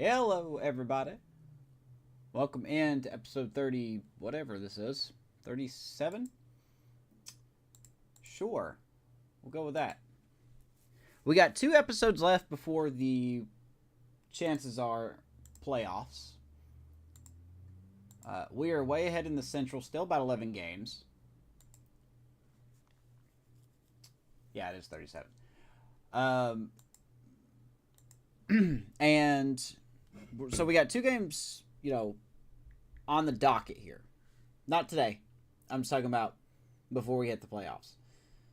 Hello, everybody. Welcome in to episode 30, whatever this is. 37? Sure. We'll go with that. We got 2 episodes left before the chances are playoffs. We are way ahead in the Central, still about 11 games. Yeah, it is 37. And so we got 2 games, on the docket here. Not today. I'm just talking about before we hit the playoffs.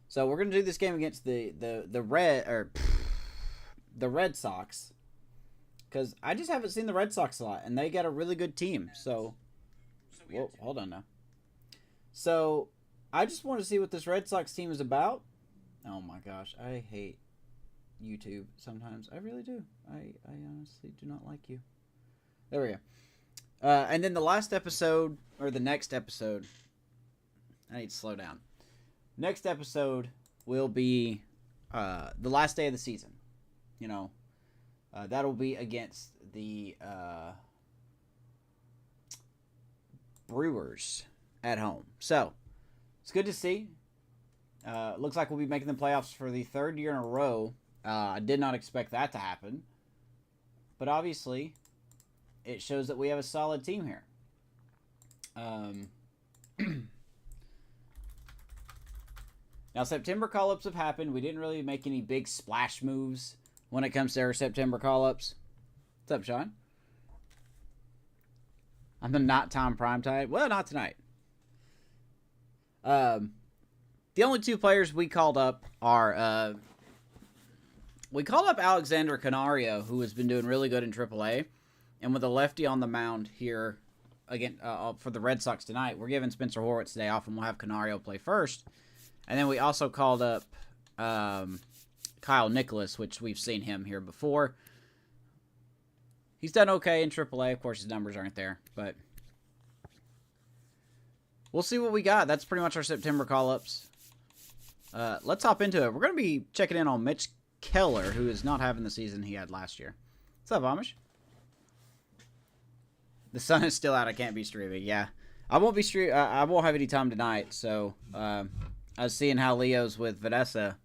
So we're gonna do this game against the Red Sox, because I just haven't seen the Red Sox a lot, and they got a really good team. So, whoa, hold on now. So I just want to see what this Red Sox team is about. Oh my gosh, I hate YouTube sometimes. I really do. I honestly do not like you. There we go. And then the last episode, or the next episode, I need to slow down. Next episode will be the last day of the season. That'll be against the Brewers at home. So, it's good to see. Looks like we'll be making the playoffs for the 3rd year in a row. I did not expect that to happen. But obviously, it shows that we have a solid team here. Now, September call-ups have happened. We didn't really make any big splash moves when it comes to our September call-ups. What's up, Sean? I'm the not Tom Primetime. Well, not tonight. The only 2 players we called up are... we called up Alexander Canario, who has been doing really good in AAA. And with a lefty on the mound here again for the Red Sox tonight, we're giving Spencer Horwitz today off, and we'll have Canario play first. And then we also called up Kyle Nicholas, which we've seen him here before. He's done okay in AAA. Of course, his numbers aren't there, but we'll see what we got. That's pretty much our September call-ups. Let's hop into it. We're going to be checking in on Mitch Keller, who is not having the season he had last year. What's up, Amish? The sun is still out. I can't be streaming. Yeah, I won't be I won't have any time tonight. So I was seeing how Leo's with Vanessa.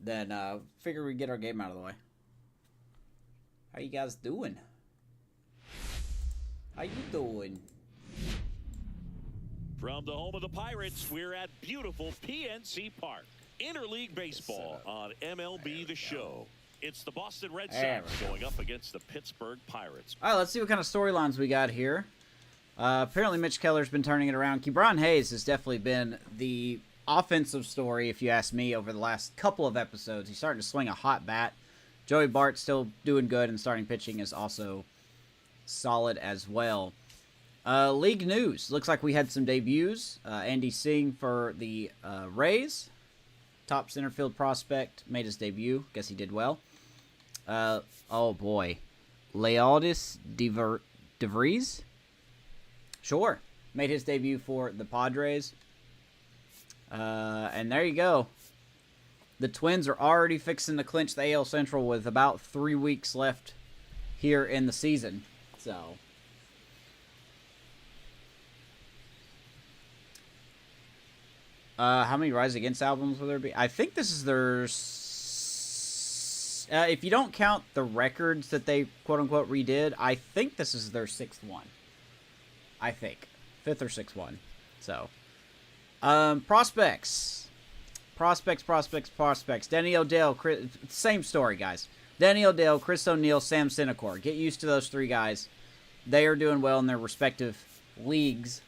Then figure we get our game out of the way. How you guys doing? How you doing? From the home of the Pirates, we're at beautiful PNC Park. Interleague Baseball on MLB The Show. It's the Boston Red Sox going up against the Pittsburgh Pirates. All right, let's see what kind of storylines we got here. Apparently, Mitch Keller's been turning it around. Ke'Bryan Hayes has definitely been the offensive story, if you ask me, over the last couple of episodes. He's starting to swing a hot bat. Joey Bart's still doing good, and starting pitching is also solid as well. League news. Looks like we had some debuts. Andy Singh for the Rays. Top center field prospect. Made his debut. Guess he did well. Oh, boy. Leodis DeVries? Sure. Made his debut for the Padres. And there you go. The Twins are already fixing to clinch the AL Central with about 3 weeks left here in the season. So, how many Rise Against albums will there be? I think this is their... if you don't count the records that they quote-unquote redid, I think this is their 6th one. I think. 5th or 6th one. So, prospects. Prospects. Denny O'Dell, same story, guys. Denny O'Dell, Chris O'Neill, Sam Cinecor. Get used to those 3 guys. They are doing well in their respective leagues.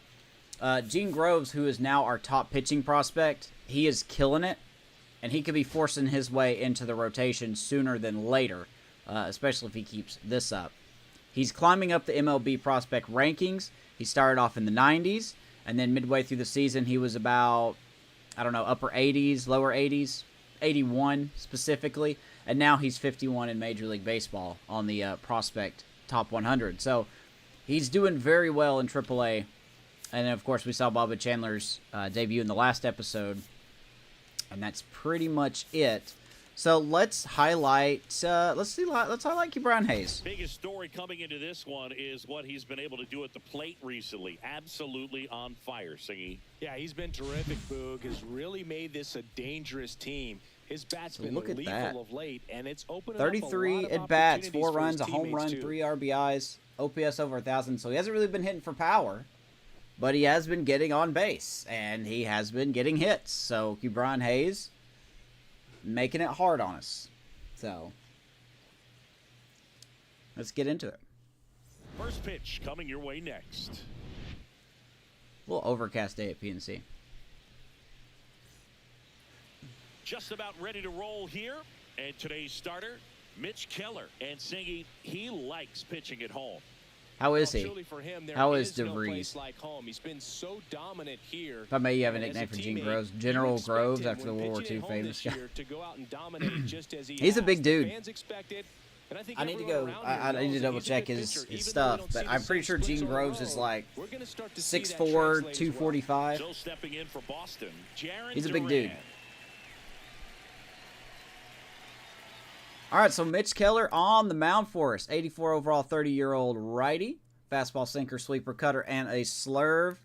Gene Groves, who is now our top pitching prospect, he is killing it. And he could be forcing his way into the rotation sooner than later, especially if he keeps this up. He's climbing up the MLB prospect rankings. He started off in the 90s, and then midway through the season, he was about, upper 80s, lower 80s, 81 specifically, and now he's 51 in Major League Baseball on the prospect top 100. So he's doing very well in AAA. And then, of course, we saw Bobby Chandler's debut in the last episode. And that's pretty much it So let's highlight. Let's highlight Ke'Bryan Hayes. Biggest story coming into this one is what he's been able to do at the plate recently. Absolutely on fire, Singy. Yeah, he's been terrific, Boog. Has really made this a dangerous team. His bat's been lethal of late, and it's opened 33 at bats, 4 runs, a home run, 3 RBIs, OPS over 1,000. So he hasn't really been hitting for power, but he has been getting on base, and he has been getting hits. So Ke'Bryan Hayes making it hard on us. So let's get into it. First pitch coming your way next. A little overcast day at PNC. Just about ready to roll here. And today's starter, Mitch Keller. And Singy, he likes pitching at home. How is he? For him, How is DeVries? No like home. He's been so dominant here. If I may, you have a nickname for Gene Groves. General Groves, after the World War II famous guy. He's a big dude. I need to go. I need to double check his stuff, but I'm pretty sure Gene Groves is like 6'4", 245. Still stepping in for Boston. He's a big dude. All right, so Mitch Keller on the mound for us. 84 overall, 30-year-old righty. Fastball, sinker, sweeper, cutter, and a slurve.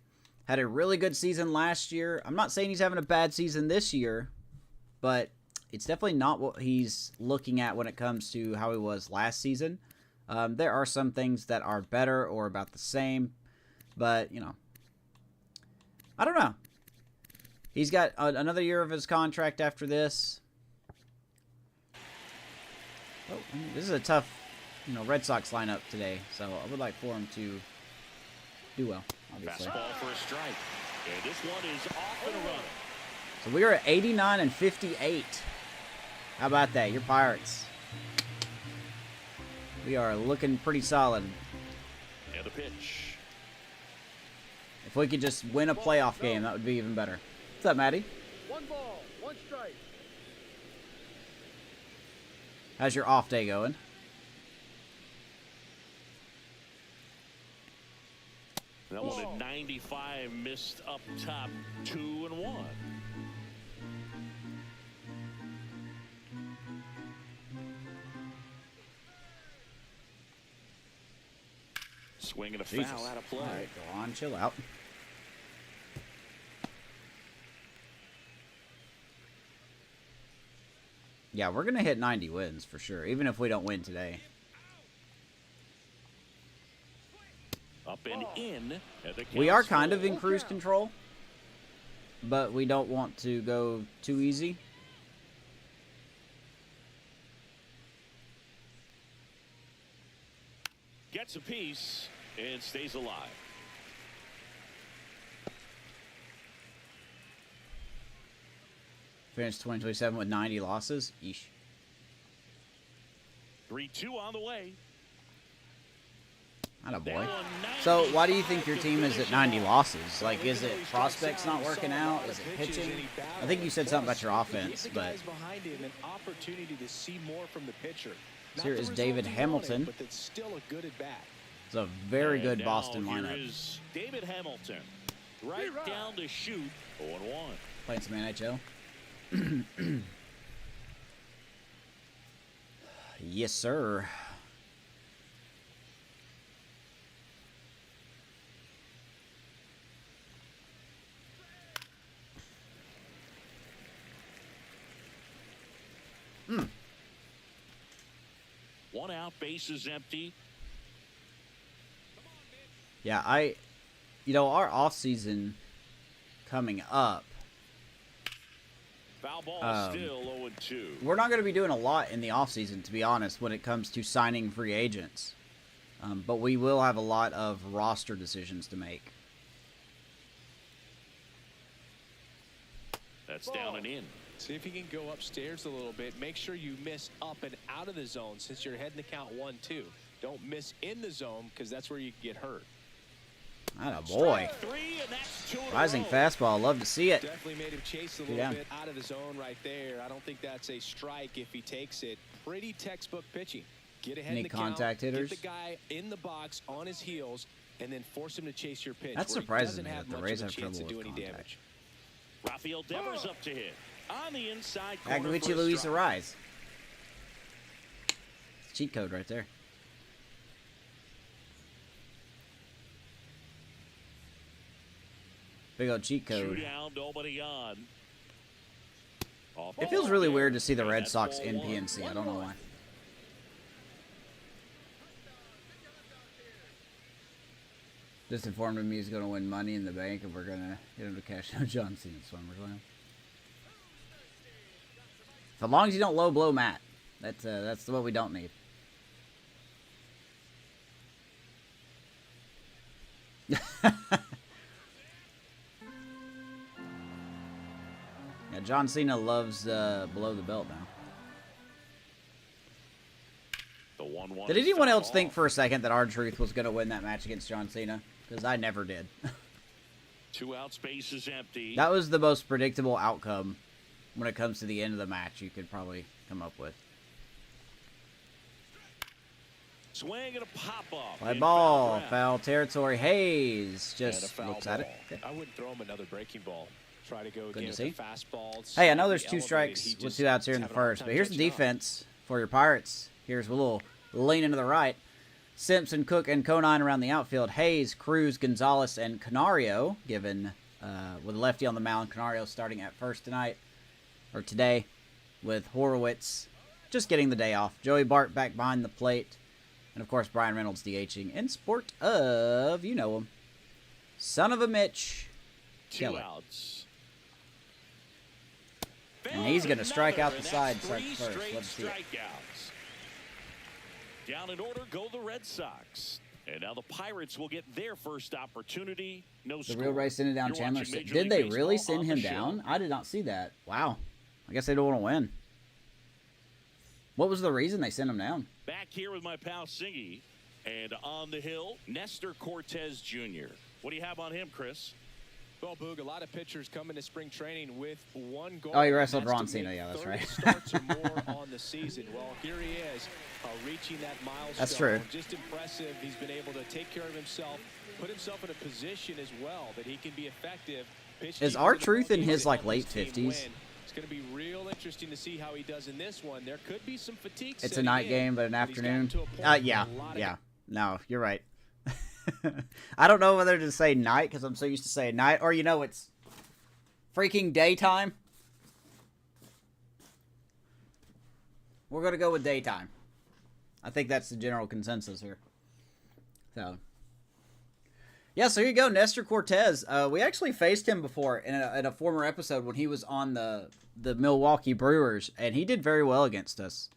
Had a really good season last year. I'm not saying he's having a bad season this year, but it's definitely not what he's looking at when it comes to how he was last season. There are some things that are better or about the same, but, you know, I don't know. He's got another year of his contract after this. Oh, this is a tough, Red Sox lineup today, so I would like for him to do well, obviously. Fastball for a strike. And this one is off and running. So we are at 89 and 58. How about that? Your Pirates. We are looking pretty solid. And the pitch. If we could just win a playoff game, that would be even better. What's up, Maddie? 1 ball, 1 strike. How's your off day going? That one at 95, missed up top, 2-1. Swing and a foul out of play. All right, go on, chill out. Yeah, we're going to hit 90 wins for sure, even if we don't win today. Up and in. We are kind of in cruise control, but we don't want to go too easy. Gets a piece and stays alive. Finished 2027 with 90 losses. Yeesh. 3-2 on the way. Attaboy. So, why do you think your team is at 90 losses? Like, is it prospects not working out? Is it pitching? I think you said something about your offense, but... So here is David Hamilton. It's a very good Boston lineup. Is David Hamilton. Right down to shoot. 0-1. Playing some NHL. Yes, sir. One out, base is empty. Yeah, our off season coming up. Foul ball still 0-2. We're not going to be doing a lot in the offseason, to be honest, when it comes to signing free agents. But we will have a lot of roster decisions to make. That's down and in. See if you can go upstairs a little bit. Make sure you miss up and out of the zone since you're heading the count 1-2. Don't miss in the zone because that's where you get hurt. Attaboy. Rising fastball. Love to see it. Definitely made him chase a little bit out of the zone right there. I don't think that's a strike if he takes it. Pretty textbook pitching. Get ahead in the contact count, hitters. get the guy in the box on his heels, and then force him to chase your pitch. That surprises me that the Rays have trouble with do any contact. damage. Rafael Devers up to hit. On the inside corner Aguichi for a Luis strike. Arise. Cheat code right there. Big old cheat code. Two down, nobody on. Off It feels ball really there. weird to see the And Red that's Sox ball in one. PNC. I don't know why. Just informed me he's going to win money in the bank, and we're going to get him to cash out John Cena at SummerSlam. So long as you don't low blow Matt, that's what we don't need. Yeah, John Cena loves below the belt now. The 1-1 Did is anyone fouled else think off. for a second that R-Truth was going to win that match against John Cena? Because I never did. 2 out, space is empty. That was the most predictable outcome when it comes to the end of the match you could probably come up with. Swing and a pop off. Play in ball, foul ground. foul territory. Hayes And a just foul looks at it. ball. Okay. I wouldn't throw him another breaking ball. Try to go Good again to with see. the fastball. Hey, I know there's slightly 2 elevated. strikes He with just 2 outs here in the having a hard first. time But here's the catching up. defense for your Pirates. Here's a little lean into the right. Simpson, Cook, and Conine around the outfield. Hayes, Cruz, Gonzalez, and Canario, given with a lefty on the mound. Canario starting at first tonight, or today, with Horowitz just getting the day off. Joey Bart back behind the plate. And, of course, Brian Reynolds DHing in sport of, you know him, son of a Mitch. 2 Kill it. outs. And he's going to strike out the And side that's first. 3 straight Let's see it. strikeouts. Down in order go the Red Sox. And now the Pirates will get their first opportunity. No The score. Real Ray sending down You're Chandler. watching Major Did League they Baseball really send on him the show. down? I did not see that. Wow. I guess they don't want to win. What was the reason they sent him down? Back here with my pal Singy. And on the hill, Nestor Cortez Jr. What do you have on him, Chris? Well, Boog, a lot of pitchers come into spring training with 1 goal. Oh, he and wrestled that's to Ron Cena. make Yeah, that's 30 right. starts or more on the season. Well, here he is, reaching that milestone. That's true. Just impressive. He's been able to take care of himself, put himself in a position as well that he can be effective. Is R-Truth in his, like, late 50s? It's going to be real interesting to see how he does in this one. There could be some fatigue. It's a setting night in, game, but an he's gotten afternoon. to a point Yeah, where a lot of yeah. No, you're right. I don't know whether to say night because I'm so used to saying night, or you know, it's freaking daytime. We're gonna go with daytime. I think that's the general consensus here. So, yeah, so here you go, Nestor Cortez. We actually faced him before in a former episode when he was on the Milwaukee Brewers, and he did very well against us.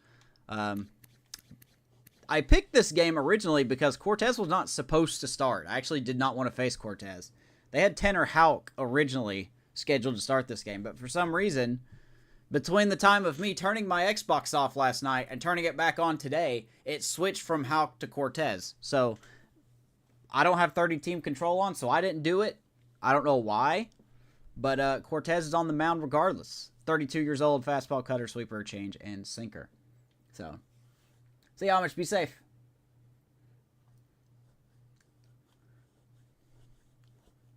I picked this game originally because Cortez was not supposed to start. I actually did not want to face Cortez. They had Tanner Houck originally scheduled to start this game, but for some reason, between the time of me turning my Xbox off last night and turning it back on today, it switched from Houck to Cortez. So, I don't have 30 team control on, so I didn't do it. I don't know why, but Cortez is on the mound regardless. 32 years old, fastball, cutter, sweeper, change, and sinker. So, see how much. Be safe.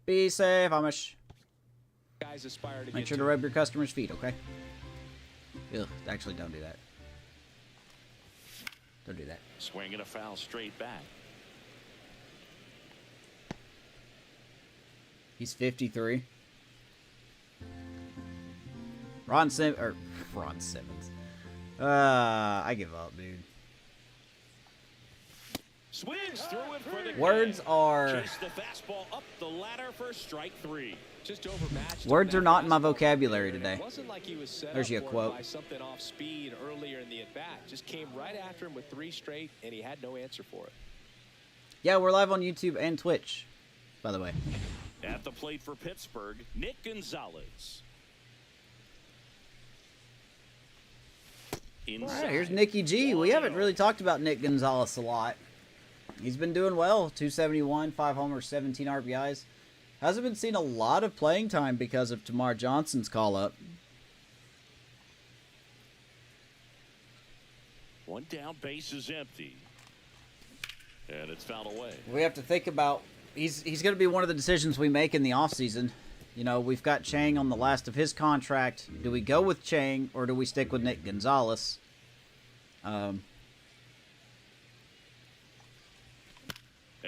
Be safe, Amish. guys aspire to Make get sure to rub your customers' feet, okay? Ugh, actually, don't do that. Don't do that. Swing and a foul straight back. He's 53. Ron Simmons. I give up, dude. Swings through it for the Words catch. are... Chase the fastball up the ladder for strike 3. Just overmatched. Words him are that not in my fastball vocabulary there, and today. It wasn't like he was set There's up your for it quote. by something off speed earlier in the at bat. Just came right after him with 3 straight, and he had no answer for it. Yeah, we're live on YouTube and Twitch, by the way. At the plate for Pittsburgh, Nick Gonzalez. All right, here's Nicky G. We haven't really talked about Nick Gonzalez a lot. He's been doing well. 271, 5 homers, 17 RBIs. Hasn't been seeing a lot of playing time because of Tamar Johnson's call-up. One down, base is empty. And it's fouled away. We have to think about... He's going to be one of the decisions we make in the offseason. You know, we've got Chang on the last of his contract. Do we go with Chang or do we stick with Nick Gonzalez? And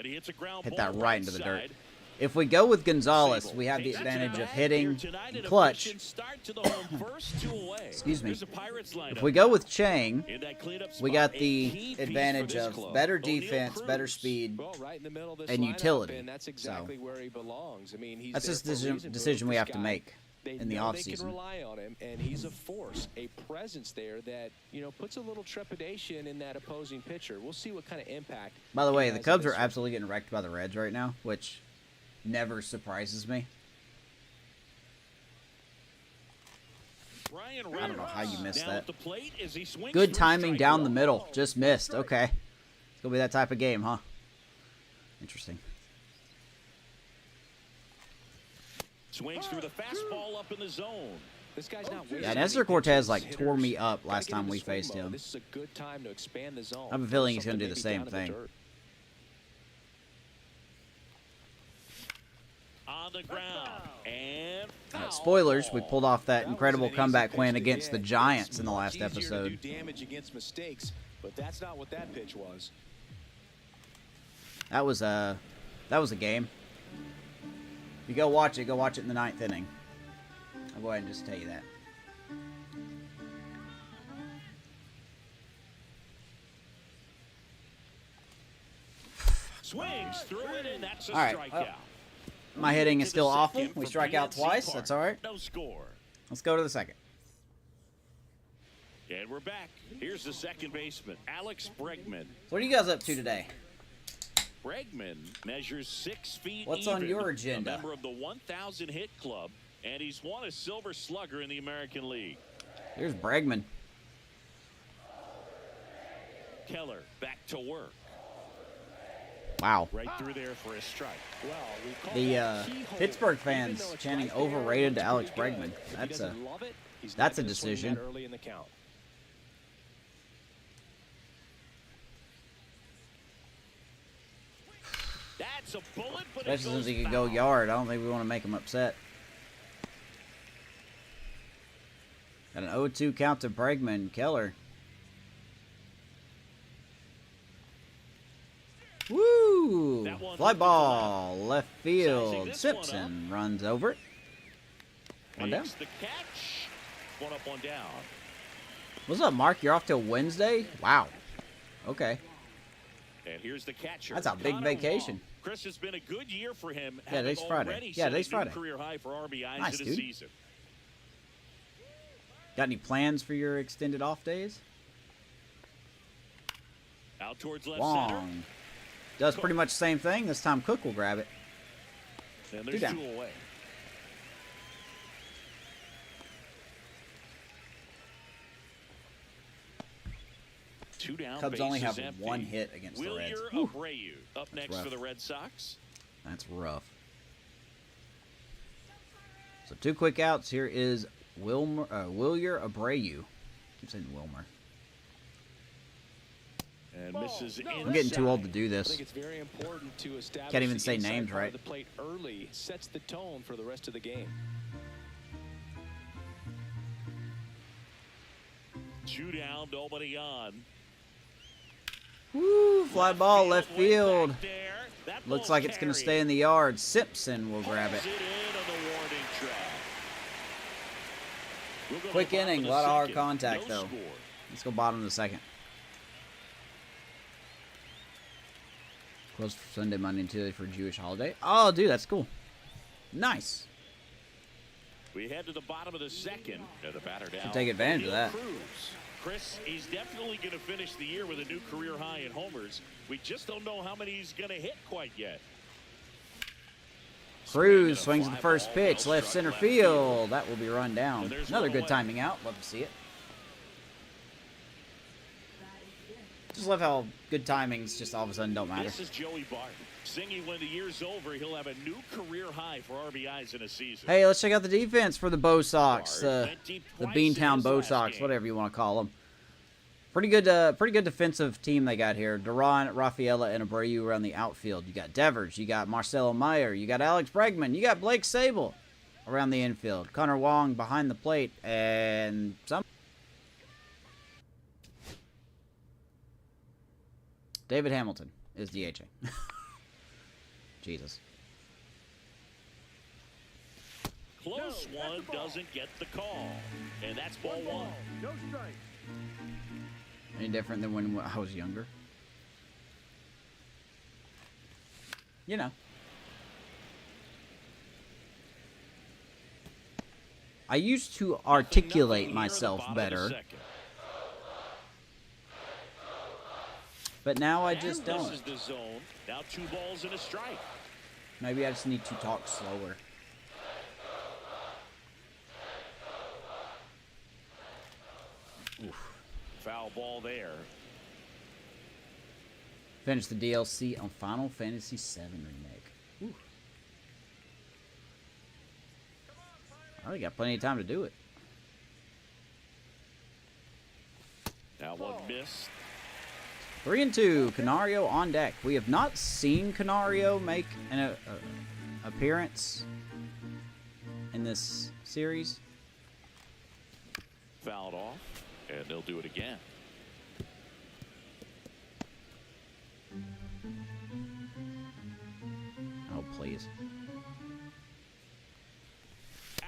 he hits a ground Hit ball that right into the dirt. side. If we go with Gonzalez, we have the advantage of hitting and clutch. Excuse me. If we go with Chang, we got the advantage of better defense, better speed, and utility. And that's exactly where he belongs. I mean, that's just the decision we have to make in the offseason. They can rely on him, and he's a force, a presence there that, you know, puts a little trepidation in that opposing pitcher. We'll see what kind of impact. By the way, the Cubs are absolutely getting wrecked by the Reds right now, which never surprises me. I don't know how you missed that. Good timing down the middle. Just missed. Okay. It's going to be that type of game, huh? Interesting. Swings through the fastball up in the zone. This guy's not yeah, Nestor Cortez like tore me up last time we faced him. This is a good time to expand the zone. I have a feeling he's going to do the same thing. On the ground and spoilers, we pulled off that incredible comeback win against the Giants in the last episode. Damage against mistakes, but that's not what that pitch was. That was a game. If you go watch it in the 9th inning. I'll go ahead and just tell you that. swings through it, and that's a all right. strikeout. My hitting is still awful. We strike out twice. That's all right. No score. Let's go to the second. And we're back. Here's the second baseman, Alex Bregman. What are you guys up to today? Bregman measures 6 feet. What's on your agenda? A member of the 1,000 hit club, and he's won a Silver Slugger in the American League. Here's Bregman. Keller back to work. Wow. Right through there for a strike. Well, the Pittsburgh fans chanting overrated to Alex Bregman. That's a decision. Early in the count. That's a bullet, but especially since he could go yard. I don't think we want to make him upset. Got an 0-2 count to Bregman. Keller. Woo! Fly ball, left field. Simpson runs over it. One down. The catch. One up, one down. What's up, Mark? You're off till Wednesday? Wow. Okay. And here's the catcher. That's a big vacation. Chris, has been a good year for him. Yeah, today's Friday. Yeah, today's Friday. Career high for RBIs nice, in a dude. season. Got any plans for your extended off days? Out towards left Long. center. Does pretty much the same thing. This time Cook will grab it. And there's 2 away. Two down. Cubs only have empty. 1 hit against the Reds. Abreu up next rough. for the Red Sox. That's rough. So 2 quick outs. Here is Wilyer Abreu. Keep saying Wilmer. And misses I'm getting too old to do I this. think it's very important to establish Can't even say the inside names part right. of the plate early sets the tone for the rest of the game. 2 down, nobody on. Woo! Fly ball left field. That Looks ball's like it's going to carried. stay in the yard. Simpson will grab it. Pulls it in on the warning track. We'll go to Quick the bottom inning. of A lot the of hard second. contact, No though. score. Let's go bottom of the second. Closed for Sunday, Monday, and Tuesday for Jewish holiday. Oh, dude, that's cool. Nice. We head to the bottom of the second. The batter down. Should take advantage of that. Cruz. Chris, he's definitely going to finish the year with a new career high in homers. We just don't know how many he's going to hit quite yet. Cruz swings at the first pitch, left center field. That will be run down. there's Another one good away. timing out. Love to see it. Just love how good timings just all of a sudden don't matter. This is Joey Bart. Singing when the year's over, he'll have a new career high for RBIs in a season. Hey, let's check out the defense for the Bo Sox, Bart the went twice in Beantown his Bo last Sox, game. whatever you want to call them. Pretty good defensive team they got here. Duran, Rafaela, and Abreu around the outfield. You got Devers, you got Marcelo Meyer, you got Alex Bregman, you got Blake Sabol. around the infield. Connor Wong behind the plate, and David Hamilton is DHing. Jesus. Close one doesn't get the call. And that's ball one. No strike. Any different than when I was younger? You know. I used to articulate myself better. But now I just don't. This is the zone. Now 2 balls and a strike. Maybe I just need to talk slower. Oof. Foul ball there. Finish the DLC on Final Fantasy VII Remake. Ooh. I already got plenty of time to do it. Now one missed. 3-2. Canario on deck. We have not seen Canario make an appearance in this series. Fouled off, and they'll do it again. Oh, please.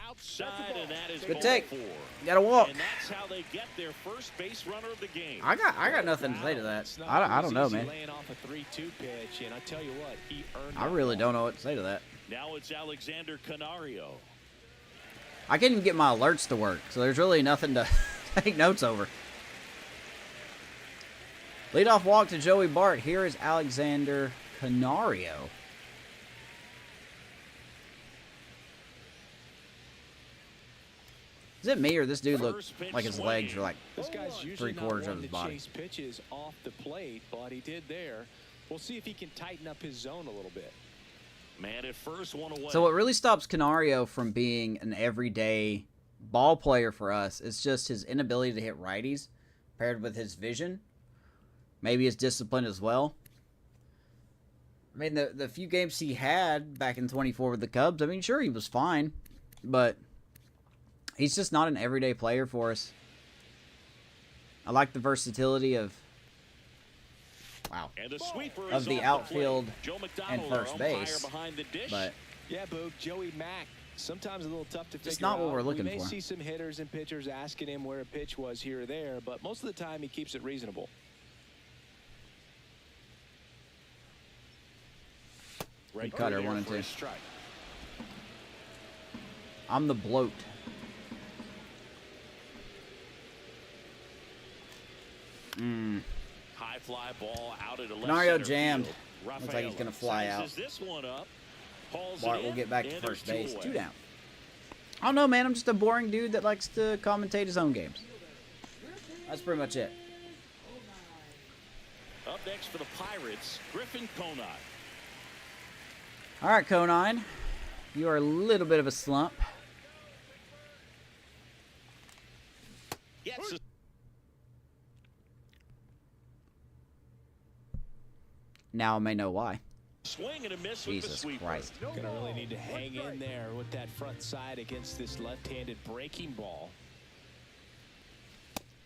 Outside, and that is Good ball take. 4. Gotta walk. And that's how they get their first base runner of the game. I got nothing to say to that. I don't know, man. Laying off a 3-2 pitch, and I tell you what, he earned I really don't know what to say to that. Now it's Alexander Canario. I can't even get my alerts to work, so there's really nothing to take notes over. Leadoff walk to Joey Bart. Here is Alexander Canario. Is it me or this dude look like his legs are like This guy's usually 3/4 not of one his to body? chase pitches off the plate, but he did there. We'll see if he can tighten up his zone a little bit. Man at first, one away. So what really stops Canario from being an everyday ball player for us is just his inability to hit righties, paired with his vision, maybe his discipline as well. I mean, the few games he had back in 24 with the Cubs, I mean, sure, he was fine, but he's just not an everyday player for us. I like the versatility of, wow, And the sweeper of is the off outfield plate. Joe and McDonald, first our umpire base, behind the dish. but Yeah, Boog, Joey Mack, sometimes a little tough to figure out. just not what we're looking we may for. see some hitters and pitchers asking him where a pitch was here or there, but most of the time he keeps it reasonable. Right cutter, there 1 and for a 2. strike. I'm the bloat. High fly ball out at the left Canario center jammed. field. Looks like he's gonna fly out. Sizes this one up. Hauls Bart it will in, get back to and first there's base. 2 2 away. down. I don't know, man. I'm just a boring dude that likes to commentate his own games. That's pretty much it. Up next for the Pirates, Griffin Conine. All right, Conine. You are a little bit of a slump. Gets a Now I may know why. swing and a miss with the Jesus sweeper. Christ. Gonna really need to hang in there with that front side against this left-handed breaking ball.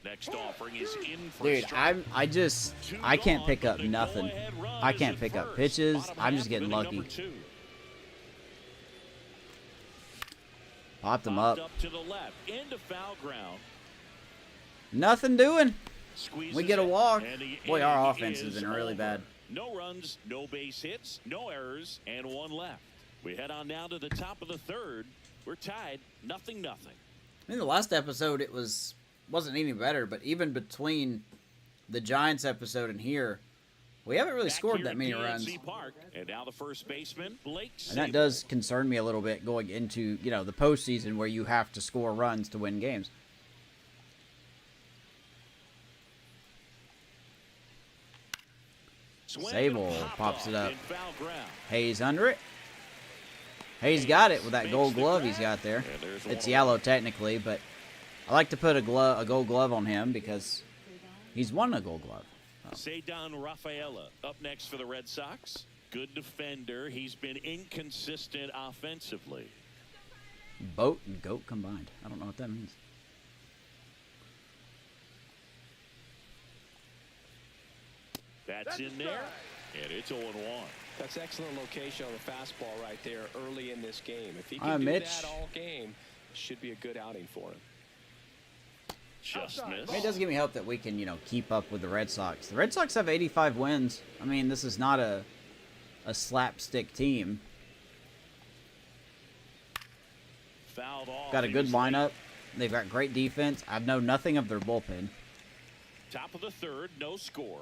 Next offering is in for Dude, a strike. I can't pick up nothing. I can't pick up pitches. I'm just getting lucky. Popped him up. Up to the left, into foul ground. Nothing doing. Squeezes We get a it, walk. and the Boy, our inning offense has is been really over. bad. No runs, no base hits, no errors, and 1 left. We head on down to the top of the 3rd. We're tied, 0-0. In the last episode, it wasn't any better, but even between the Giants episode and here, we haven't really Back scored here that at many runs. PNC Park, and now the first baseman, Blake And that does concern me a little bit going into, the postseason where you have to score runs to win games. Sable pops it up. Hayes under it. Hayes got it with that gold glove he's got there. It's yellow technically, but I like to put a gold glove on him because he's won a gold glove. Cedar Rafaela up next for the Red Sox. Good defender. He's been inconsistent offensively. Boat and goat combined. I don't know what that means. That's in there, and it's 0-1. That's excellent location on the fastball right there early in this game. If he Hi, can do Mitch. that all game, should be a good outing for him. Just I missed. mean, it does give me hope that we can, keep up with the Red Sox. The Red Sox have 85 wins. I mean, this is not a slapstick team. Fouled off. Got a good lineup. They've got great defense. I know nothing of their bullpen. Top of the third, no score.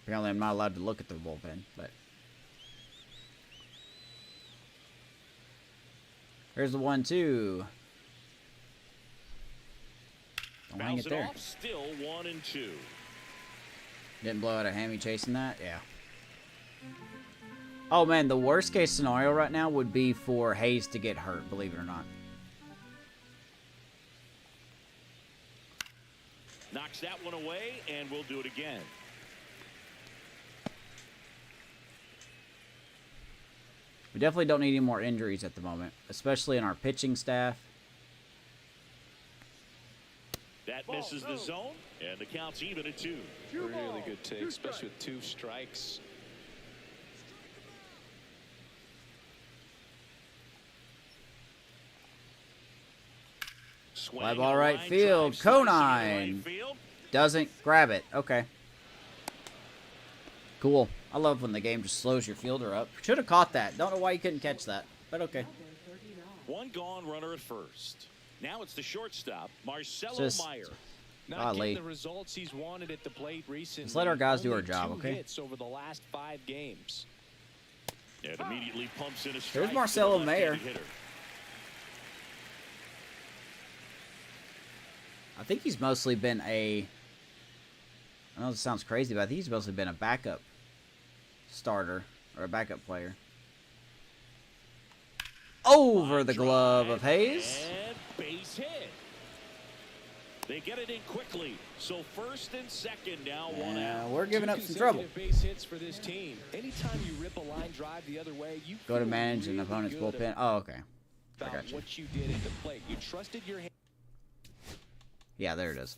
Apparently, I'm not allowed to look at their bullpen, but here's the 1-2. Don't hang it Bounce it there. off, still 1-2. Didn't blow out a hammy chasing that? Yeah. Oh, man, the worst case scenario right now would be for Hayes to get hurt, believe it or not. Knocks that one away, and we'll do it again. We definitely don't need any more injuries at the moment, especially in our pitching staff. That misses the zone, and the count's even at 2. Really good take, especially with 2 strikes. Fly ball right field. Conine doesn't grab it. Okay. Cool. I love when the game just slows your fielder up. Should have caught that. Don't know why you couldn't catch that, but okay. One gone, runner at first. Now it's the shortstop, Marcelo Just Meyer. Not getting the results he's wanted at the plate recently. Let's let our guys do our Only job, 2 okay? hits over the last 5 games. And immediately pumps in a strike. There's Marcelo to the Meyer. left-handed hitter. I think he's mostly been I know this sounds crazy, but I think he's mostly been a backup starter or a backup player. Over the glove of Hayes. And base hit. They get it in quickly. So first and second now, 1 out. We're giving 2 up some trouble. consecutive base hits for this team. Anytime you rip a line drive the other way, you Go to feel manage an really opponent's good bullpen. Oh, okay. I about got you. what you did at the plate. You trusted your hand. Yeah, there it is.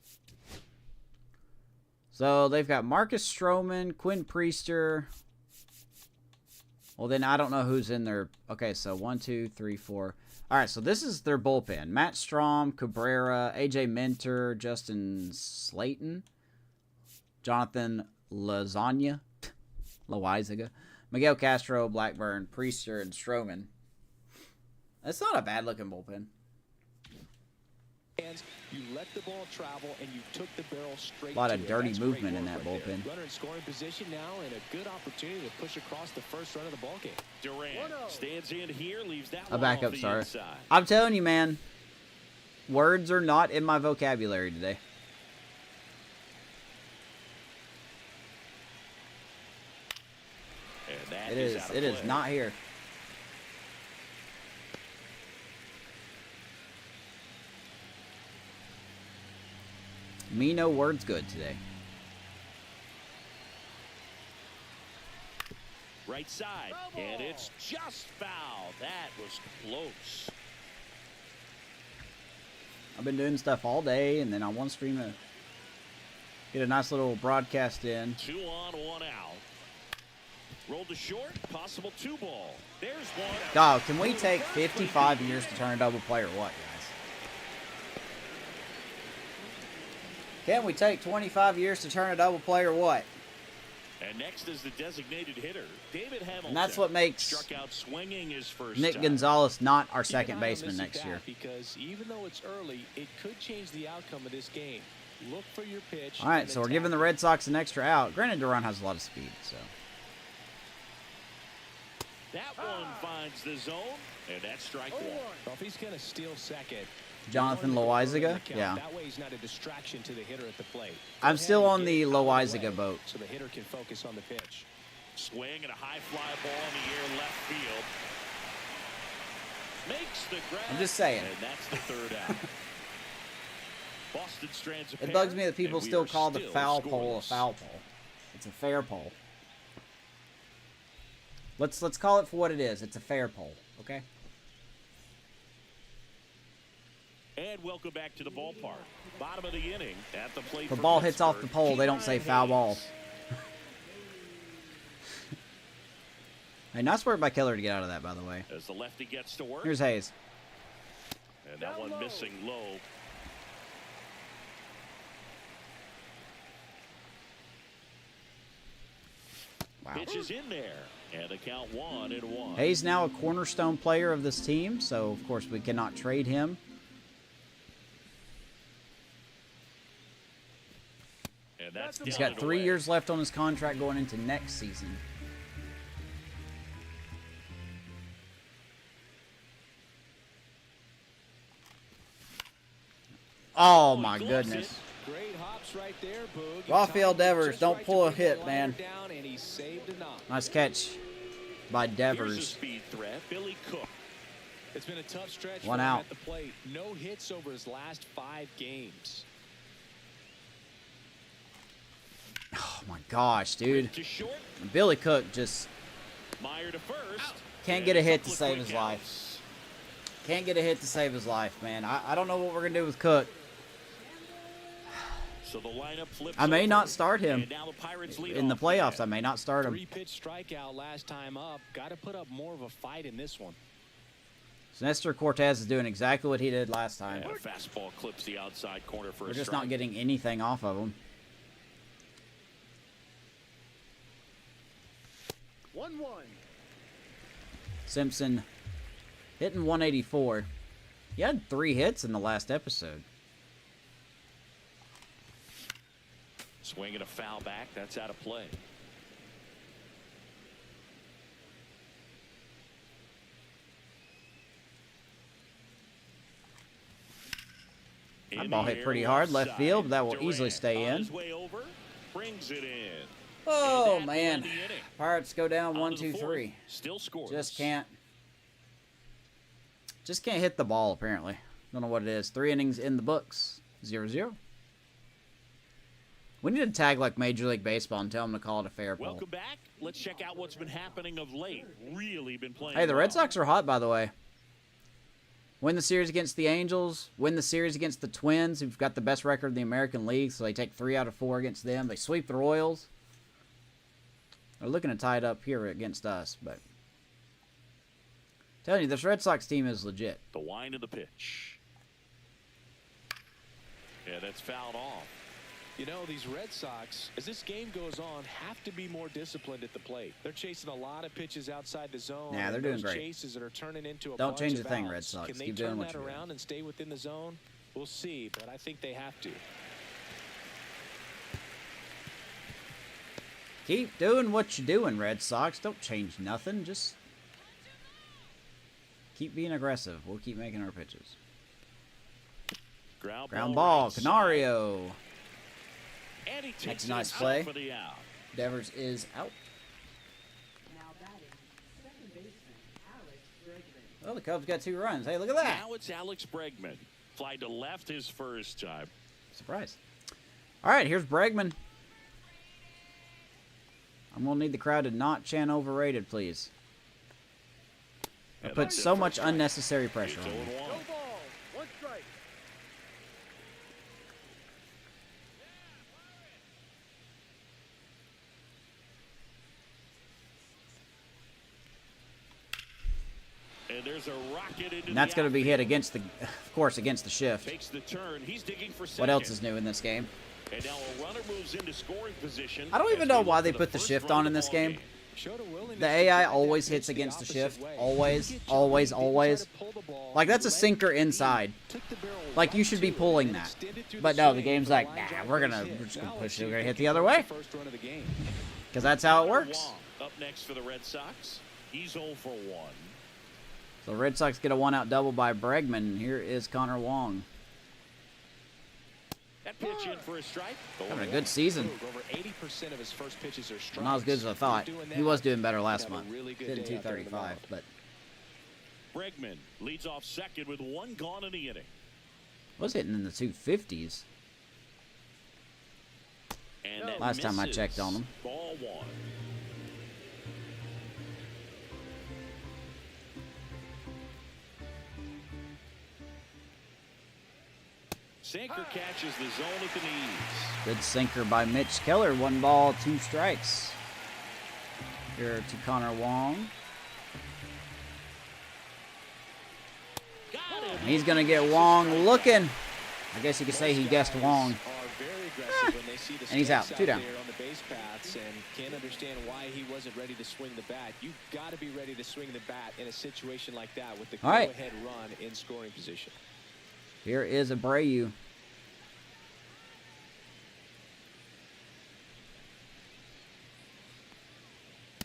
So they've got Marcus Stroman, Quinn Priester. Well, then I don't know who's in their. Okay, so 1, 2, 3, 4. All right, so this is their bullpen: Matt Strom, Cabrera, AJ Minter, Justin Slayton, Jonathan Loizaga, Miguel Castro, Blackburn, Priester, and Stroman. That's not a bad looking bullpen. You let the ball travel and you took the barrel straight. A lot to of it. dirty That's movement great in work that right there. bullpen. Runner in scoring position now and a good opportunity to push across the first run of the ball game. Durant stands in here, leaves that A one backup off the starter. inside. I'm telling you, man. Words are not in my vocabulary today. And that It is. out of It is play. not here. Me no words good today. Right side, and it's just foul. That was close. I've been doing stuff all day, and then on one stream, get a nice little broadcast in. 2 on, 1 out. Rolled to short, possible 2 ball. There's one. Dog, can we take 55 years to turn a double play or what, guys? Can we take 25 years to turn a double play or what? And next is the designated hitter, David Hamilton. And that's what makes struck out swinging his first Nick time. Gonzalez not our Keep second an eye on baseman this next at year. bat Because even though it's early, it could change the outcome of this game. Look for your pitch. All right, and so we're attack giving the it. Red Sox an extra out. Granted, Duran has a lot of speed, so. That one finds the zone, and that's strike 1. Well, if he's going to steal second, Jonathan you want him to go early in Loizaga? the count. Yeah. That way he's not a distraction to the hitter at the plate. I'm Go still ahead on and the get it out of Loizaga way boat. So the hitter can focus on the pitch. Swing and a high fly ball in the air left field. Makes the grab. I'm just saying. And that's the third out. Boston strands a It pair, bugs me that people and we still are call the still foul pole a scoreless. foul pole. It's a fair pole. Let's call it for what it is. It's a fair pole. Okay. And welcome back to the ballpark. Bottom of the inning at the plate. The for ball hits off the Pittsburgh, pole, they don't say foul ball. Hayes. Hey, nice work by Keller to get out of that, by the way. As the lefty gets to work. Here's Hayes. And that one missing low. Wow. Pitch is in there. And a count 1-1. Hayes now a cornerstone player of this team, so of course we cannot trade him. And that's He's down got and 3 away. years left on his contract going into next season. Oh my goodness. Great hops right there, Boog. Rafael He timed it Devers, just don't right pull to a bring hit, that man. liner down, and he saved a knock. Nice catch by Here's a Devers. speed threat. Billy Cook. It's been a tough stretch One for him out. at the plate. No hits over his last 5 games. Oh my gosh, dude. To short. Billy Cook just Meyer to first. can't And get a a hit couple to of save quick his life. outs. Can't get a hit to save his life, man. I don't know what we're going to do with Cook. So the lineup flips I may over, not start him and now the Pirates lead in the off playoffs. I again. may not start him. 3-pitch strikeout last time up. Got to put up more of a fight in this one. So Nestor Cortez is doing exactly what he did last time. And a fastball clips the outside corner for We're a just strike. not getting anything off of him. 1-1. Simpson hitting 184. He had 3 hits in the last episode. Swing and a foul back. That's out of play. That In ball the hit air, pretty hard left side. field, but that will easily Durant stay on in. his way over, brings it in. Oh, And that will man. end the inning. Pirates go down On 1, to the 2, fourth. 3. Still scores. Just can't hit the ball, apparently. Don't know what it is. 3 innings in the books. 0-0. We need to tag like Major League Baseball and tell them to call it a fair ball. Welcome back. Let's check out what's been happening of late. Really been playing. Hey, the Red well. Sox are hot, by the way. Win the series against the Angels. Win the series against the Twins, who've got the best record in the American League, so they take 3 out of 4 against them. They sweep the Royals. They're looking to tie it up here against us, but... telling you, this Red Sox team is legit. The wind of the pitch. Yeah, that's fouled off. You know, these Red Sox, as this game goes on, have to be more disciplined at the plate. They're chasing a lot of pitches outside the zone. Yeah, they're and doing those great. Chases that are turning into a Don't bunch change of a thing, outs. Red Sox. Can they Keep doing turn what that you're doing. around and stay within the zone? We'll see, but I think they have to. Keep doing what you're doing, Red Sox. Don't change nothing. Just keep being aggressive. We'll keep making our pitches. Ground ball, right side. Canario. And he takes That's a it nice out play. for the out. Devers is out. Now batting, second baseman Alex Bregman. Well, the Cubs got 2 runs. Hey, look at that. Now it's Alex Bregman. Fly to left his first time. Surprise. All right, here's Bregman. I'm going to need the crowd to not chant overrated, please. I And put that's it so for much strike. unnecessary pressure It's on him. 0-1. No ball. 1 strike. And there's a rocket into And that's the going to be hit outfield. against the, of course, against the shift. Takes the turn. He's digging for second. What else is new in this game? And now a runner moves into scoring position. I don't even as know we why look they for put the first shift run on of in the this ball game. Showed a willingness The to AI drive that always pitch hits the against the opposite shift. way. Always, Good job. always, He didn't try always. to pull the ball. Like, that's a He let sinker it in, inside. took the barrel Like, you right should be to it, pulling and that. extended through But no, the swing game's for like, line nah, drive we're base gonna hit. just Now gonna let's push see it. if We're gonna they hit can the other convert way. the first run of the game. Because that's how it Connor works. Wong up next for the Red Sox. He's 0 for 1. So the Red Sox get a 1-out double by Bregman. Here is Connor Wong. That pitch in for a strike. Having a good season. Over 80% of his first pitches are strikes. Not as good as I thought. He's doing He was that. doing better last Have a month. really good Hitting day out there in the 235, mound. but Bregman leads off second with 1 gone in the inning. was hitting in the 250s. And that Last time I misses. checked on him. Ball 1. sinker catches the zone at the knees. Good sinker by Mitch Keller. 1 ball, 2 strikes. Here to Connor Wong. Got him. He's going to get Wong looking. I guess you could say he guessed Wong. And he's out. 2 down. On the base paths and can't understand why he wasn't ready to swing the bat. You've got to be ready to swing the bat in a situation like that with the go-ahead run in scoring position. Here is Abreu.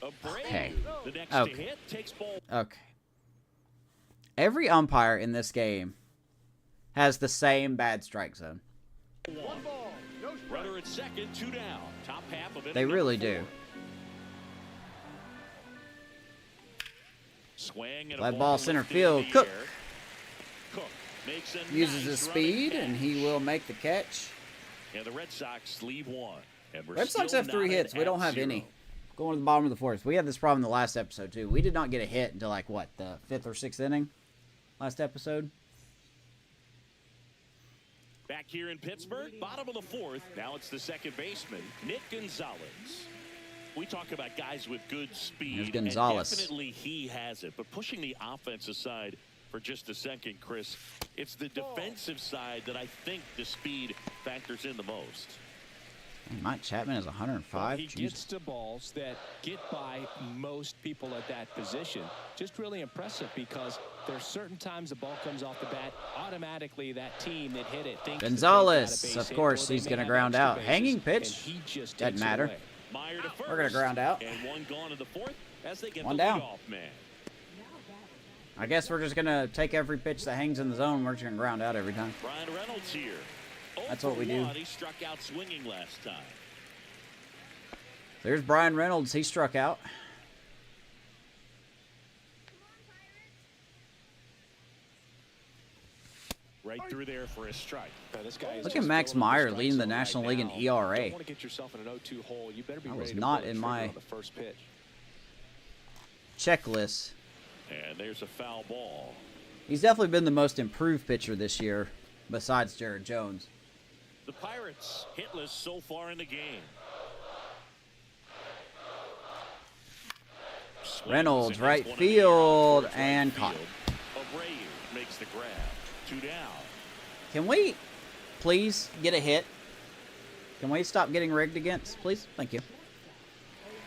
Okay. The next to hit takes ball. Okay. Every umpire in this game has the same bad strike zone. 1 ball, no strike. Runner at second, 2 down. Top half of it. They really do. Swing and Fly ball center field. Cook Cook makes a uses nice his speed, running and he will make the catch. And the Red Sox leave 1. And we're Red Sox still have 3 knotted hits. We at don't have 0. any. Going to the bottom of the 4th. We had this problem in the last episode, too. We did not get a hit until, like, what, the 5th or 6th inning? Last episode? Back here in Pittsburgh, bottom of the 4th. Now it's the second baseman, Nick Gonzalez. We talk about guys with good speed. There's Gonzalez. And definitely he has it. But pushing the offense aside for just a second, Chris, it's the defensive side that I think the speed factors in the most. Mike Chapman is 105. He gets to balls that get by most people at that position. Just really impressive because there's certain times the ball comes off the bat, automatically that team that hit it thinks Gonzalez, of course, he's going to ground out. Hanging pitch. Doesn't matter. We're going to ground out. And 1 gone in the 4th as they get 1 the down. leadoff man. I guess we're just going to take every pitch that hangs in the zone. We're just going to ground out every time. Brian Reynolds here. That's what we do. He struck out swinging last time. There's Brian Reynolds. He struck out. Right through there for a strike. Look at Max Meyer leading the National League in ERA. That was not in my checklist. And there's a foul ball. He's definitely been the most improved pitcher this year, besides Jared Jones. The Pirates hitless so far in the game. Reynolds, right field, and caught. Abreu makes the grab. 2 down. Can we please get a hit? Can we stop getting rigged against, please? Thank you.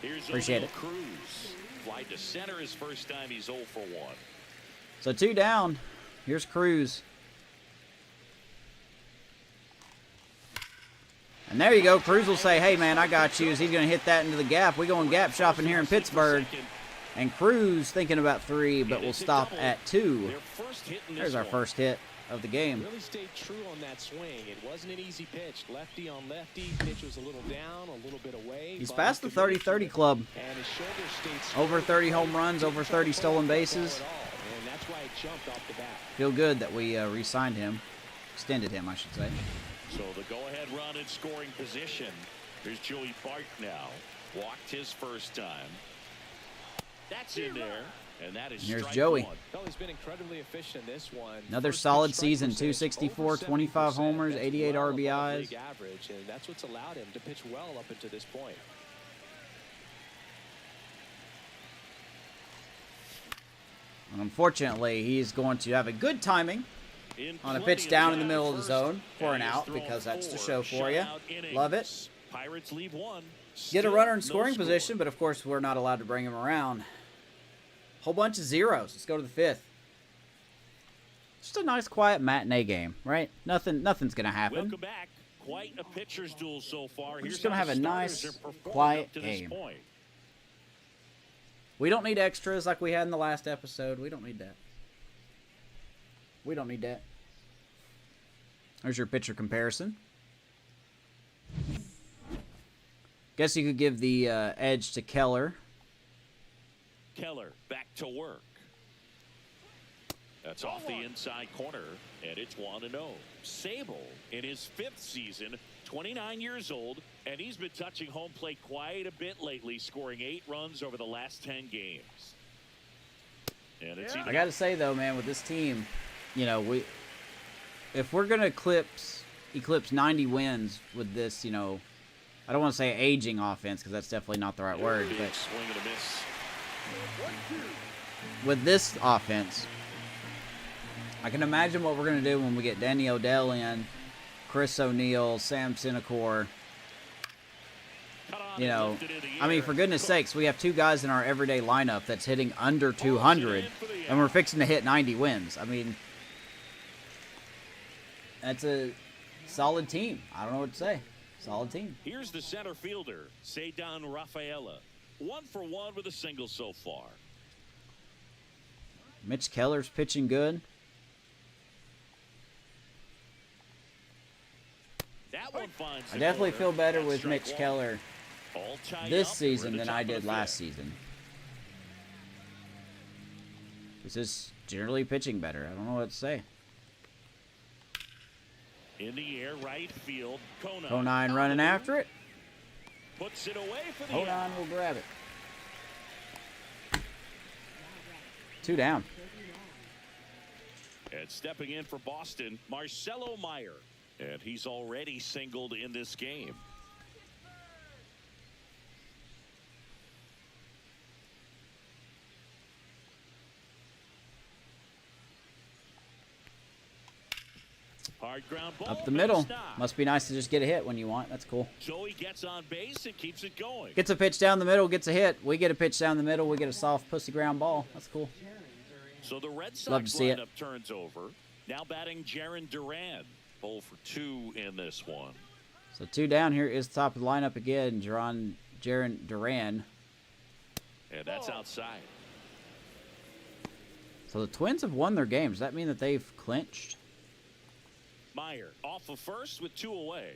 Here's Appreciate it. Cruz. Fly to center his first time. He's 0 for 1. So 2 down. Here's Cruz. And there you go. Cruz will say, hey, man, I got you. As he's going to hit that into the gap. We going gap shopping here in Pittsburgh. And Cruz thinking about 3, but we'll stop at 2. There's our first hit of the game. Really stayed true on that swing. It wasn't an easy pitch. Lefty on lefty. Pitch was a little down, a little bit away. He's past the 30-30 club. And his shoulder stayed Over 30 home runs, over 30 stolen bases. And that's why it jumped off the bat. Feel good that we re-signed him. Extended him, I should say. So the go-ahead run in scoring position. Here's Joey Bart now. Walked his first time. That's in there. And that is Here's strike Joey. 1. Well, he's been incredibly efficient in this one. Another First solid pitch strike season, percentage, 264, over 25 70%. homers, That's 88 well above RBIs. league average, and that's what's allowed him to pitch well up until this point. And unfortunately, he's going to have a good timing on a pitch down in the middle of the zone for an out, because that's the show for you. Love it. Pirates leave 1. Get a Still runner in no scoring score. position, but of course we're not allowed to bring him around. Whole bunch of zeros. Let's go to the 5th. Just a nice, quiet matinee game, right? Nothing's gonna happen. Welcome back. Quite a pitcher's duel so far. We're just Here's gonna how have the a starters nice, are performing quiet up to this game. point. We don't need extras like we had in the last episode. We don't need that. We don't need that. There's your pitcher comparison. Guess you could give the edge to Keller. Keller back to work. That's off the inside corner, and it's 1-0. Sable in his 5th season, 29 years old, and he's been touching home plate quite a bit lately, scoring 8 runs over the last 10 games. And it's I got to say though, man, with this team, you know, if we're gonna eclipse eclipse 90 wins with this, you know, I don't want to say aging offense because that's definitely not the right word, but Swing and a miss. with this offense, I can imagine what we're going to do when we get Danny Odell in, Chris O'Neal, Sam Sinecor. You know, I mean, for goodness sakes, we have two guys in our everyday lineup that's hitting under 200, and we're fixing to hit 90 wins. I mean, that's a solid team. I don't know what to say. Solid team. Here's the center fielder, Cedar Rafaela. 1 for 1 with a single so far. Mitch Keller's pitching good. That one finds I definitely the feel corner. better That's with strike Mitch one. Keller All tied this up. We're season at the than top I of the did last fifth. season. This is generally pitching better. I don't know what to say. In the air, right field. Kona. Conine running after it. Puts it away for the Conine will grab it. 2 down. And stepping in for Boston, Marcelo Meyer. And he's already singled in this game. Hard ground ball. Up the middle. Stop. Must be nice to just get a hit when you want. That's cool. Joey gets on base and keeps it going. Gets a pitch down the middle, gets a hit. We get a pitch down the middle, we get a soft pussy ground ball. That's cool. So the Red Sox Love to see it. lineup turns over. Now batting Jaron Duran. 0 for 2 in this one. So 2 down. Here is the top of the lineup again. Jaron Duran. And that's outside. So the Twins have won their games. Does that mean that they've clinched? Meyer off of first with 2 away.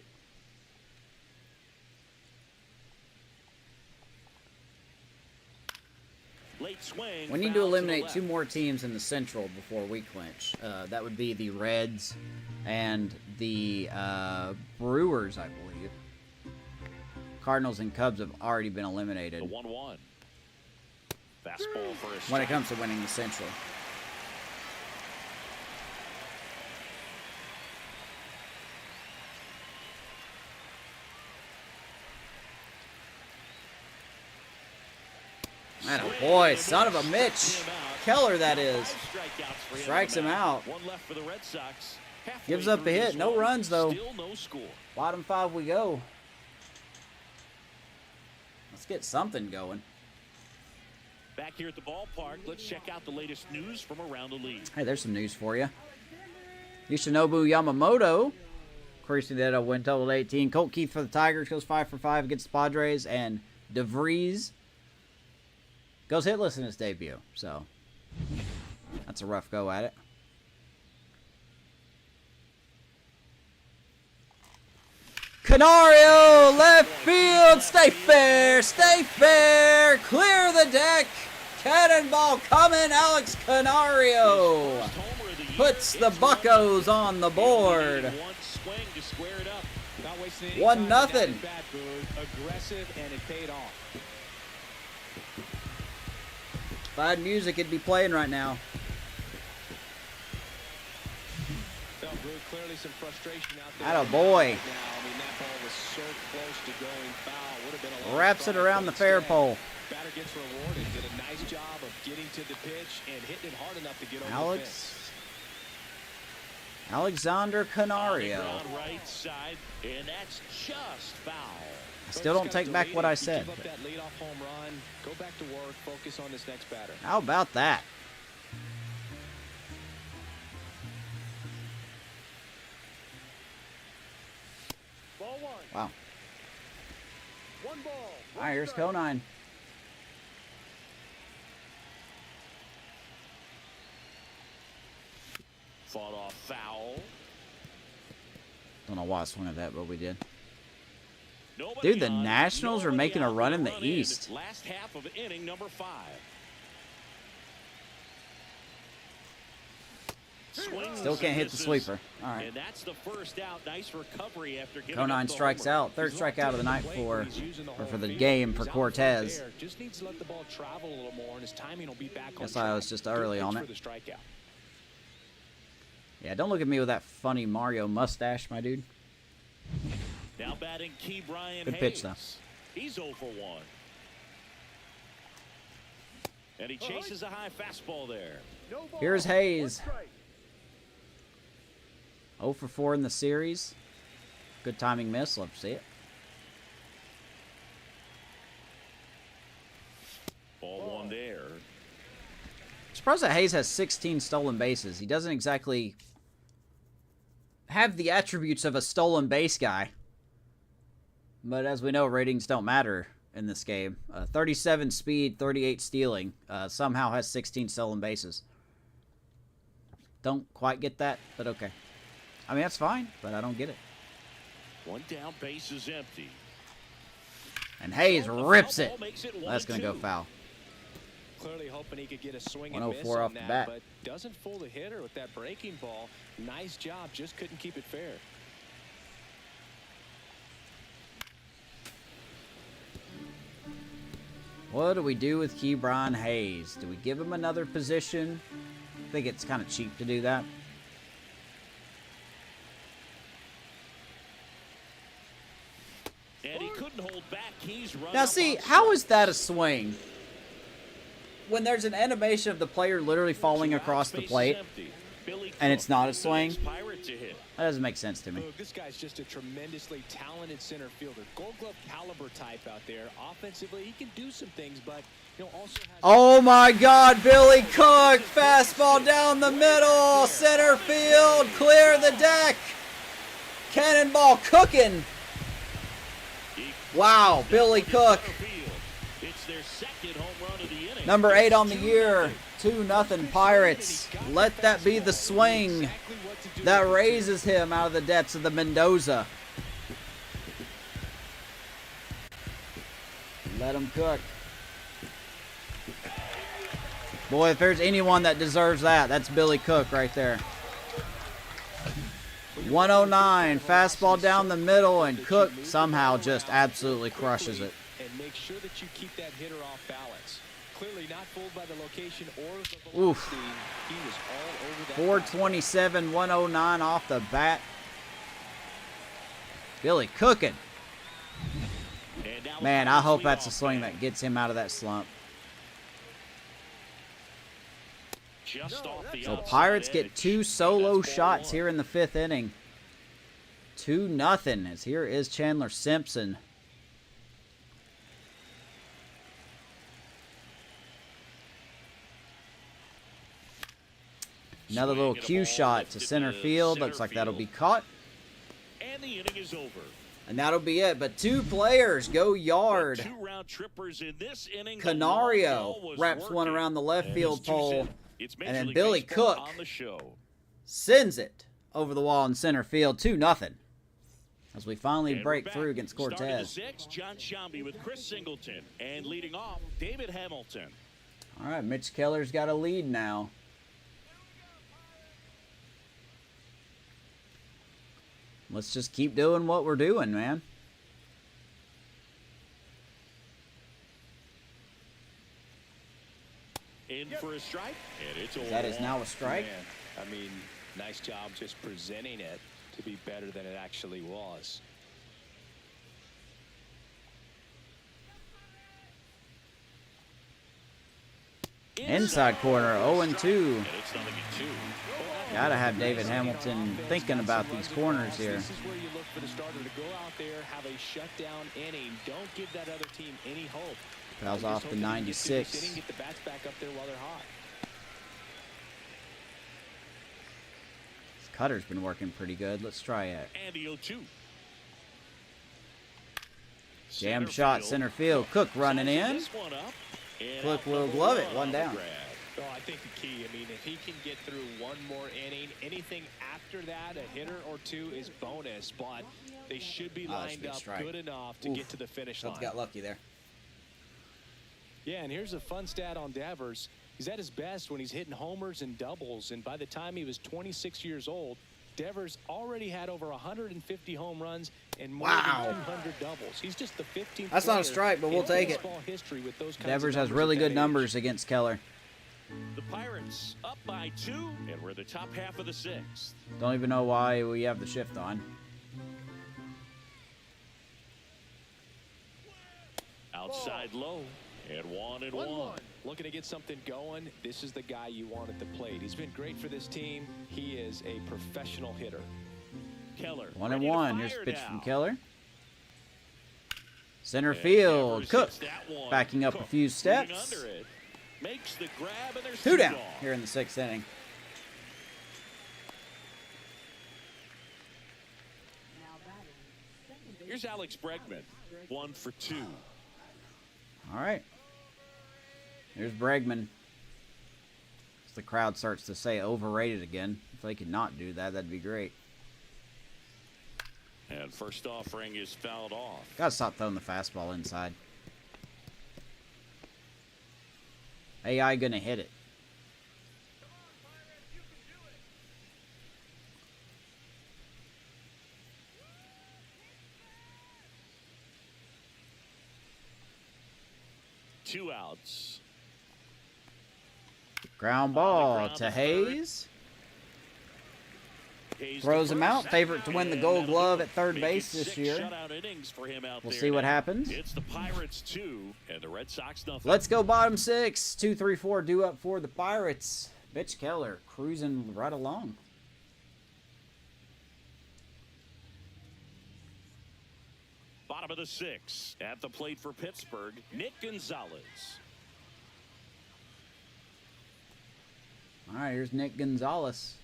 Late swing. We need to foul the eliminate left. 2 more teams in the Central before we clinch. That would be the Reds and the Brewers, I believe. Cardinals and Cubs have already been The eliminated 1-1. Fastball for a when strike. it comes to winning the Central. Boy, son of a Mitch. Keller, that is. 5 strikeouts for him Strikes on him the mound. out. 1 left for the Red Sox. Halfway Gives up through a hit. this No one. runs, though. Still no score. Bottom 5 we go. Let's get something going. Back here at the ballpark, let's check out the latest news from around the league. Hey, there's some news for you. Yoshinobu Yamamoto, increasing that a win total to 18. Colt Keith for the Tigers goes 5 for 5 against the Padres, and DeVries goes hitless in his debut. So that's a rough go at it. Canario, left field, stay fair, clear the deck, cannonball coming, Alex Canario puts the Buccos on the board. One swing to square it up. Not wasting any 1-0. time down at bat, Boone. Aggressive, and it paid off. If I had music, it'd be playing right now. Felt good. Clearly some frustration out there. Atta boy. Now, I mean, that ball was so close to going foul. Would have been a long Wraps it strike, around but the fair instead, pole. Batter gets rewarded. Did a nice job of getting to the pitch and hitting it hard enough to get over the Alex fence. Alexander Canario. On right side, and that's just foul. I still don't take back what I said. Give up that leadoff home run. Go back to work. Focus on this next batter. How about that? Ball 1. Wow. 1 ball. All right, here's Conine. Fought off foul. Don't know why I swung at that, but we did. Nobody Dude, the on, Nationals are nobody making a out. run in the Run East. Last half of inning number 5. Swings Still can't and hit the misses. sweeper. All right. And that's the first out. Nice recovery after giving Conine up the strikes homer. out. Third He's not strikeout of the taking night plate for, when he's using the or whole for the field. game for He's out Cortez. there. Just needs to let the ball travel a little more, and his timing will be back on Guess track. I was just early Good on pitch it. for the strikeout. Yeah, don't look at me with that funny Mario mustache, my dude. Now batting Key Brian Good Hayes. pitch, though. He's 0 for 1. And he chases a high fastball there. No ball. Here's Hayes. 1 strike. 0 for 4 in the series. Good timing miss. Love to see it. Ball 1 there. Surprised that Hayes has 16 stolen bases. He doesn't exactly have the attributes of a stolen base guy. But as we know, ratings don't matter in this game. 37 speed, 38 stealing. Somehow has 16 stolen bases. Don't quite get that, but okay. I mean, that's fine, but I don't get it. 1 down, base is empty. And Hayes So the rips foul it. ball makes it That's going to go 1-2. foul. Clearly hoping he could get a swing and miss 104 off on the that, bat. but doesn't fool the hitter with that breaking ball. Nice job, just couldn't keep it fair. What do we do with Kebron Hayes? Do we give him another position? I think it's kind of cheap to do that. And he couldn't hold back. He's run Now up see, on how strikes. is that a swing? When there's an animation of the player literally falling 2 across outs, the base is plate, empty. Billy and it's Cook, not a the swing? next Pirate to hit. that doesn't make sense to me. Look, this guy's just a tremendously talented center fielder. Gold Glove caliber type out there. Offensively, he can do some things, but also has... Oh my God, Billy Cook, fastball down the middle, center field, clear the deck. Cannonball cooking. Wow, Billy Cook. It's their second home run of the inning. Number 8 on the year, 2-0 Pirates. Let that be the swing that raises him out of the depths of the Mendoza. Let him cook. Boy, if there's anyone that deserves that, that's Billy Cook right there. 109, fastball down the middle, and Cook somehow just absolutely crushes it. And make sure that you keep that hitter off balance. Clearly not fooled by the location or the Oof. velocity. He was all over that. 427, 109 off the bat. Billy cooking. And now Man, the I hope leadoff that's a swing man. that gets him out of that slump. Just off the So outside Pirates get edge. 2 And solo that's ball shots 1. here in the 5th inning. 2-0, as here is Chandler Simpson. Another little Swing and a cue ball shot to lifted center to field. center Looks like that'll be field. caught. And the inning is over. And that'll be it. But 2 players go yard. The 2-round trippers in this inning. The Canario long ball was wraps one working. around the left And field it's 2-0. pole. It's And Major then League Billy Baseball Cook on the show. Sends it over the wall in center field. 2-0. As we finally And break we're through back. against Starting the Cortez. 6th, John Shambi with Chris Singleton. And leading off, David Hamilton. All right, Mitch Keller's got a lead now. Let's just keep doing what we're doing, man. In for a strike. And it's That is now a strike. Man, I mean, nice job just presenting it to be better than it actually was. Inside corner, 0-2. And it's nothing at 2. Gotta have David Hamilton thinking about these corners here. This is where you look for the starter to go out there, have a shutdown inning. Don't give that other team any hope. Fouls Just off hope the that you get through this 96. inning, get the bats back up there while they're hot. This cutter's been working pretty good. Let's try it. And the 0-2. Jam shot, center field. Cook running in. This one up. And Cook out will number glove it, 1 one on the down. grab. Oh, I think the key, I mean, if he can get through one more inning, anything after that, a hitter or 2 is bonus, but they should be Oh, that's a lined good up strike. good enough to Oof. get to the finish line. Got lucky there. Yeah, and here's a fun stat on Devers. He's at his best when he's hitting homers and doubles, and by the time he was 26 years old, Devers already had over 150 home runs and more Wow. than 200 doubles. He's just the 15th That's not a player strike, but we'll in take it. baseball history with those kinds Devers of has numbers really at good that numbers age. against Keller. The Pirates up by 2, and we're the top half of the 6th. Don't even know why we have the shift on. Outside low. And 1-1. Looking to get something going. This is the guy you want at the plate. He's been great for this team. He is a professional hitter. Keller. 1-1. Here's a pitch now. from Keller. Center And field. Devers Cook hits that one. backing up a few Moving steps. under it. Makes the grab, and there's 2 down gone. here in the 6th inning. Now batting, second base. Here's Alex Bregman. 1 for 2. All right. Here's Bregman. As the crowd starts to say overrated again. If they could not do that, that'd be great. And first offering is fouled off. Gotta stop throwing the fastball inside. AI gonna hit it. Two outs. Ground ball ground to to Hayes. Hayes Throws to him first. out. Favorite to win the And Gold that'll Glove do at it. third Making base this 6 year. shutout innings for him out We'll there see what now. happens. It's the Pirates 2 and the Red Sox nothing. Let's go bottom 6. 2, 3, 4 due up for the Pirates. Mitch Keller cruising right along. Bottom of the 6. At the plate for Pittsburgh, Nick Gonzalez. All right, here's Nick Gonzalez.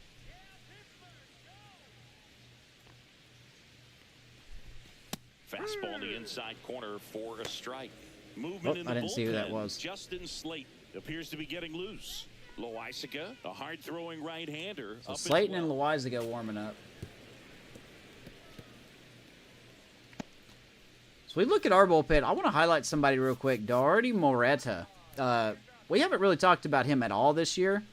Fastball in the inside corner for a strike. Movement Oh, in the I didn't see who that bullpen. was. Justin Slayton appears to be getting loose. Loisaga, a hard-throwing right-hander. So up as Slayton well. and Loizaga warming up. So we look at our bullpen. I want to highlight somebody real quick. Daurity Moreta. We haven't really talked about him at all this year,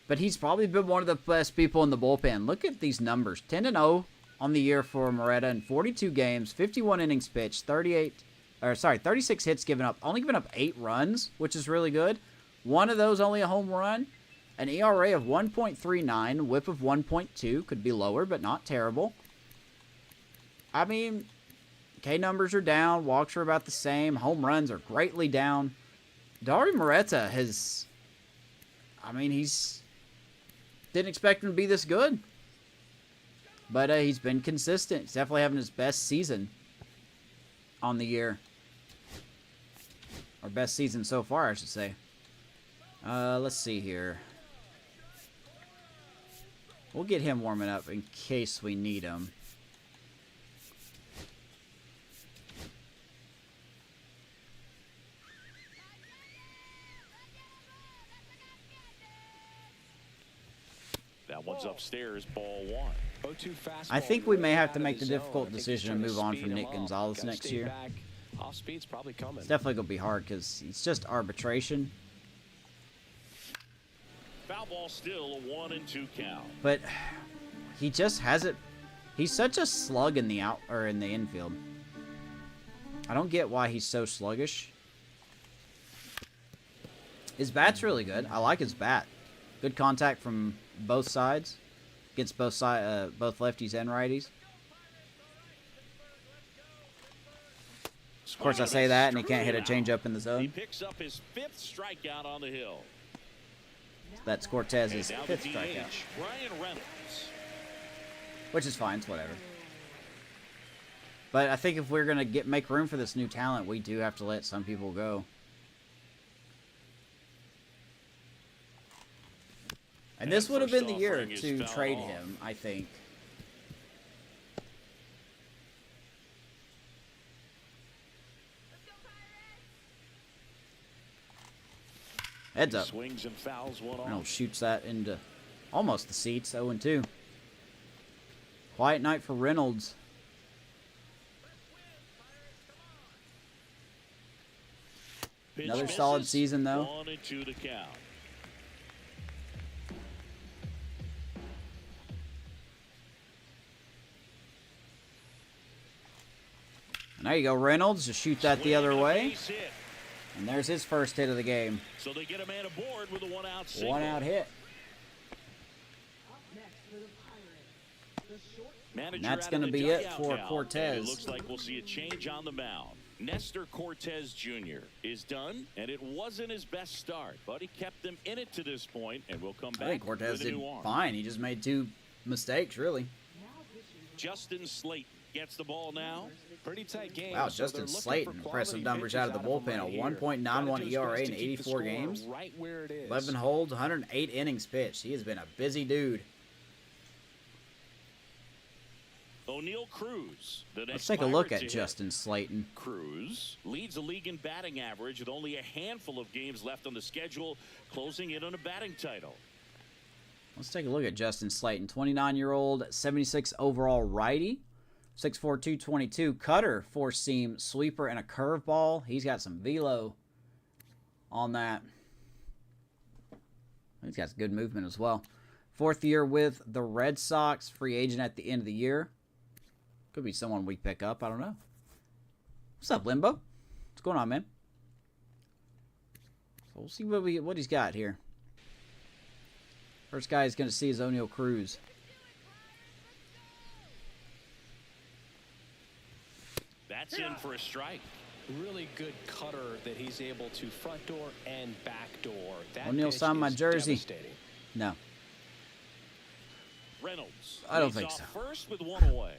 but he's probably been one of the best people in the bullpen. Look at these numbers. 10-0 on the year for Moreta in 42 games, 51 innings pitched, 36 hits given up, only given up 8 runs, which is really good. One of those only a home run. An ERA of 1.39, whip of 1.2. Could be lower, but not terrible. I mean, K numbers are down. Walks are about the same. Home runs are greatly down. Dauri Moreta has... I mean, he's... Didn't expect him to be this good. But he's been consistent. He's definitely having his best season on the year. Or best season so far, I should say. Let's see here. We'll get him warming up in case we need him. That one's upstairs, ball 1. I think we may have to make the difficult decision and move on from Nick Gonzalez next year. Off speed's probably coming. It's definitely going to be hard because it's just arbitration. Foul ball still, a 1-2 count. But he just hasn't. He's such a slug in the in the infield. I don't get why he's so sluggish. His bat's really good. I like his bat. Good contact from both sides. Against both lefties and righties. Of course, I say that, and he can't hit a changeup in the He zone. picks up his 5th strikeout on the hill. That's Cortez's And now the 5th DH, strikeout. Brian Reynolds. Which is fine, it's whatever. But I think if we're gonna make room for this new talent, we do have to let some people go. And this would have been the year offering is to fouled trade off. him, I think. Heads up. Swings and fouls one Reynolds off. shoots that into almost the seats, 0-2. Quiet night for Reynolds. Pitch Another solid misses. season, though. 1-2 to count. And there you go, Reynolds. Just shoot that the other Swing and a way. base hit. And there's his first hit of the game. So they get a man aboard with a 1-out single. 1-out hit. Up next for the Pirates, the shortstop. Manager that's out going to of the be it dugout for now, Cortez. and it looks like we'll see a change on the mound. Nestor Cortez Jr. is done, and it wasn't his best start, but he kept them in it to this point, and will come I back think Cortez with a did new arm. fine. He just made 2 mistakes, really. Justin Slayton gets the ball now. Pretty tight game. Wow, so they're Justin looking for Slayton. quality Impressive numbers out of the pitches him bullpen. right A here. 1.91 Gotta do his ERA best in to keep the 84 score games. Right where it is. 11 holds, 108 innings pitched. He has been a busy dude. O'Neal Cruz. The next Let's take a look Pirate at to hit. Justin Slayton. Cruz leads the league in batting average with only a handful of games left on the schedule, closing in on a batting title. Let's take a look at Justin Slayton. 29-year-old, 76 overall righty. 6'4", 222. Cutter, 4-seam, sweeper, and a curveball. He's got some velo on that. He's got some good movement as well. 4th year with the Red Sox. Free agent at the end of the year. Could be someone we pick up. I don't know. What's up, Limbo? What's going on, man? So we'll see what he's got here. First guy he's going to see is O'Neal Cruz. That's in for a strike. Really good cutter that he's able to front door and back door. That O'Neal pitch signed my is jersey. devastating. No. Reynolds. I don't leads think off so. First with 1 away.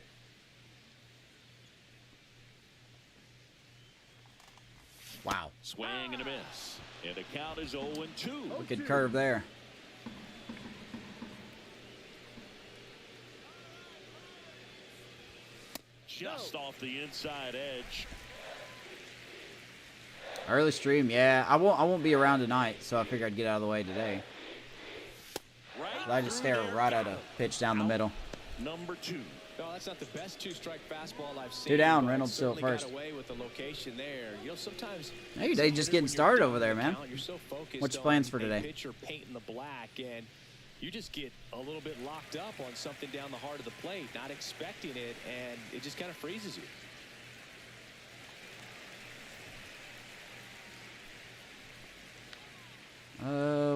Wow. Swing and a miss. And the count is 0-2. Good curve there. Just off the inside edge. Early stream, yeah. I won't be around tonight, so I figured I'd get out of the way today. Right I just through stare there. right at a pitch down the middle. Number 2. No, that's not the best 2-strike fastball I've seen. 2 down, but Reynolds still at certainly first. got away with the location there. You know, sometimes Hey, they just getting started over there, man. You're so focused What's your on plans for a today? pitcher painting the black, and you just get a little bit locked up on something down the heart of the plate, not expecting it, and it just kind of freezes you.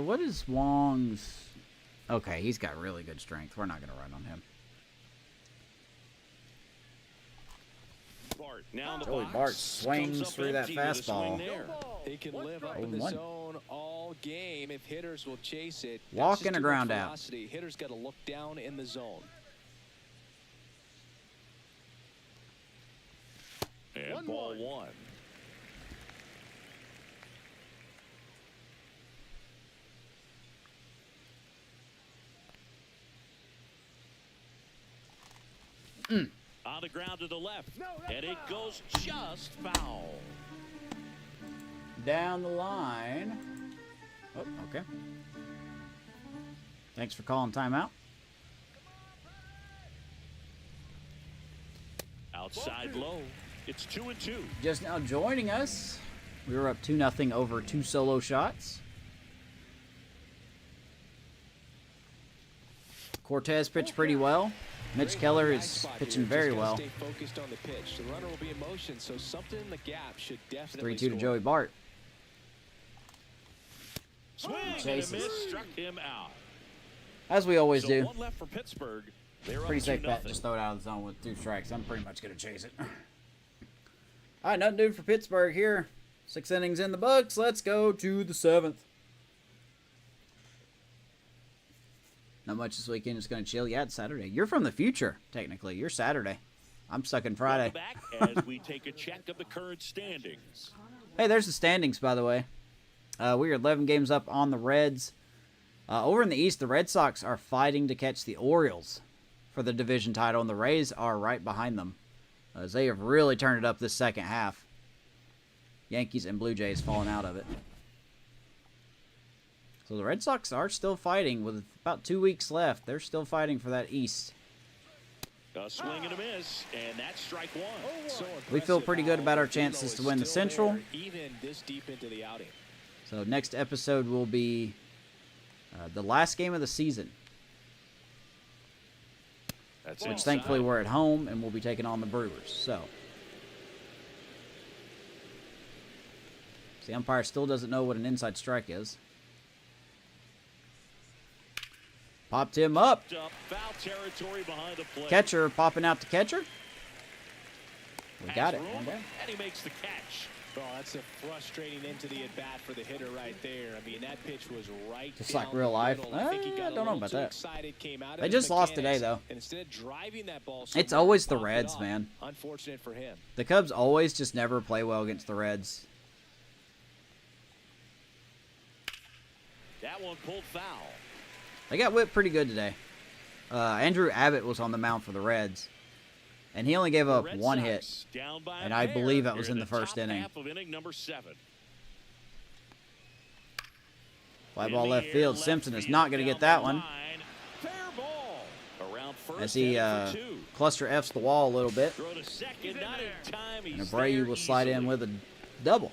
What is Wong's? Okay, he's got really good strength. We're not going to run on him. Bart now in the Joey box. Bart swings Comes up through that empty with a swing fastball. there. He can live up Oh, in the 1. zone all game if hitters will chase it. That's Walk just and a too much ground out. velocity. Hitters got to look down in the zone. And ball 1. On the ground to the left. And it goes just foul. Down the line. Oh, okay. Thanks for calling timeout. Outside low. It's 2-2. Just now joining us, we were up 2-0 over 2 solo shots. Cortez pitched pretty well. Mitch Keller is pitching very well. Stay focused on the pitch. The runner will be in motion, so something in the gap should definitely 3-2 to score. Joey Bart. Swing and a Chases. miss. Struck him out. As we always So do. 1 left for Pittsburgh. They're Pretty up safe 2-0. bet. Just throw it out of the zone with 2 strikes. I'm pretty much going to chase it. All right, nothing to do for Pittsburgh here. 6 innings in the books. Let's go to the 7th. Not much this weekend. Just going to chill. Yeah, it's Saturday. You're from the future, technically. You're Saturday. I'm stuck in Friday. Welcome back as we take a check of the current standings. Hey, there's the standings, by the way. We are 11 games up on the Reds. Over in the East, the Red Sox are fighting to catch the Orioles for the division title, and the Rays are right behind them, as they have really turned it up this second half. Yankees and Blue Jays falling out of it. So the Red Sox are still fighting with about 2 weeks left. They're still fighting for that East. A swing and a miss, and that's strike 1. So We feel impressive pretty good how about our the velo chances is to win the still Central. there, even this deep into the outing. So next episode will be the last game of the season, That's which inside. thankfully we're at home, and we'll be taking on the Brewers. So the umpire still doesn't know what an inside strike is. Popped him up. Foul territory behind the plate. Catcher popping out to catcher. We Has got it. room, One down. and he makes the catch. Oh, that's a frustrating end to the at-bat for the hitter right there. I mean, that pitch was right Just down like real the life. middle. I think he got I a don't know little about too that. excited, came out of They his just lost mechanics, today, though. and instead of driving that ball It's somewhere, always the popped it Reds, off. man. Unfortunate for him. The Cubs always just never play well against the Reds. That one pulled foul. They got whipped pretty good today. Andrew Abbott was on the mound for the Reds, and he only gave The up Red one Sox hit. down by and a I pair believe that here was in the first top inning. half of inning number 7. Fly In ball the left air, field. left Simpson is field, not going to down get that the one line. Fair ball. Around first, as he headed for 2. cluster F's the wall a little bit. Throw to second, not in time. And He's Abreu there will slide in easily. with a double.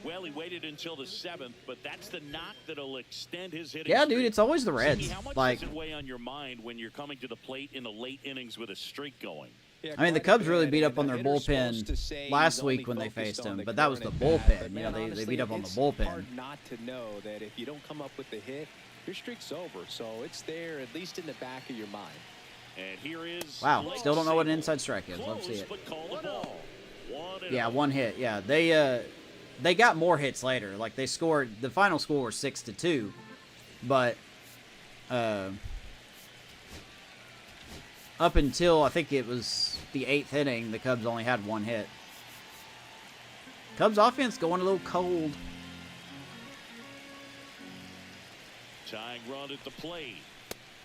Well, he waited until the 7th, but that's the knock that'll extend his hitting Yeah, streak. dude, it's always the Reds. Zicky, how much Like, does it weigh on your mind when you're coming to the plate in the late innings with a streak going? Yeah, I mean, the quite a Cubs really bit, beat and up on the their hitter's supposed to bullpen say last he's week only when they focused faced on him, the but that was the current at-bat. bullpen. But, You know, man, they honestly, beat up on the it's bullpen. hard not to know that if you don't come up with the hit, your streak's over. So it's there, at least in the back of your mind. And here is Wow, Blake still don't know what an Sable. inside strike is. Love to see Close, it. but call the ball. 1-0. Yeah, one hit. Yeah, they got more hits later. Like they scored. The final score was 6-2, but up until I think it was the 8th inning, the Cubs only had one hit. Cubs offense going a little cold. Tying run at the plate.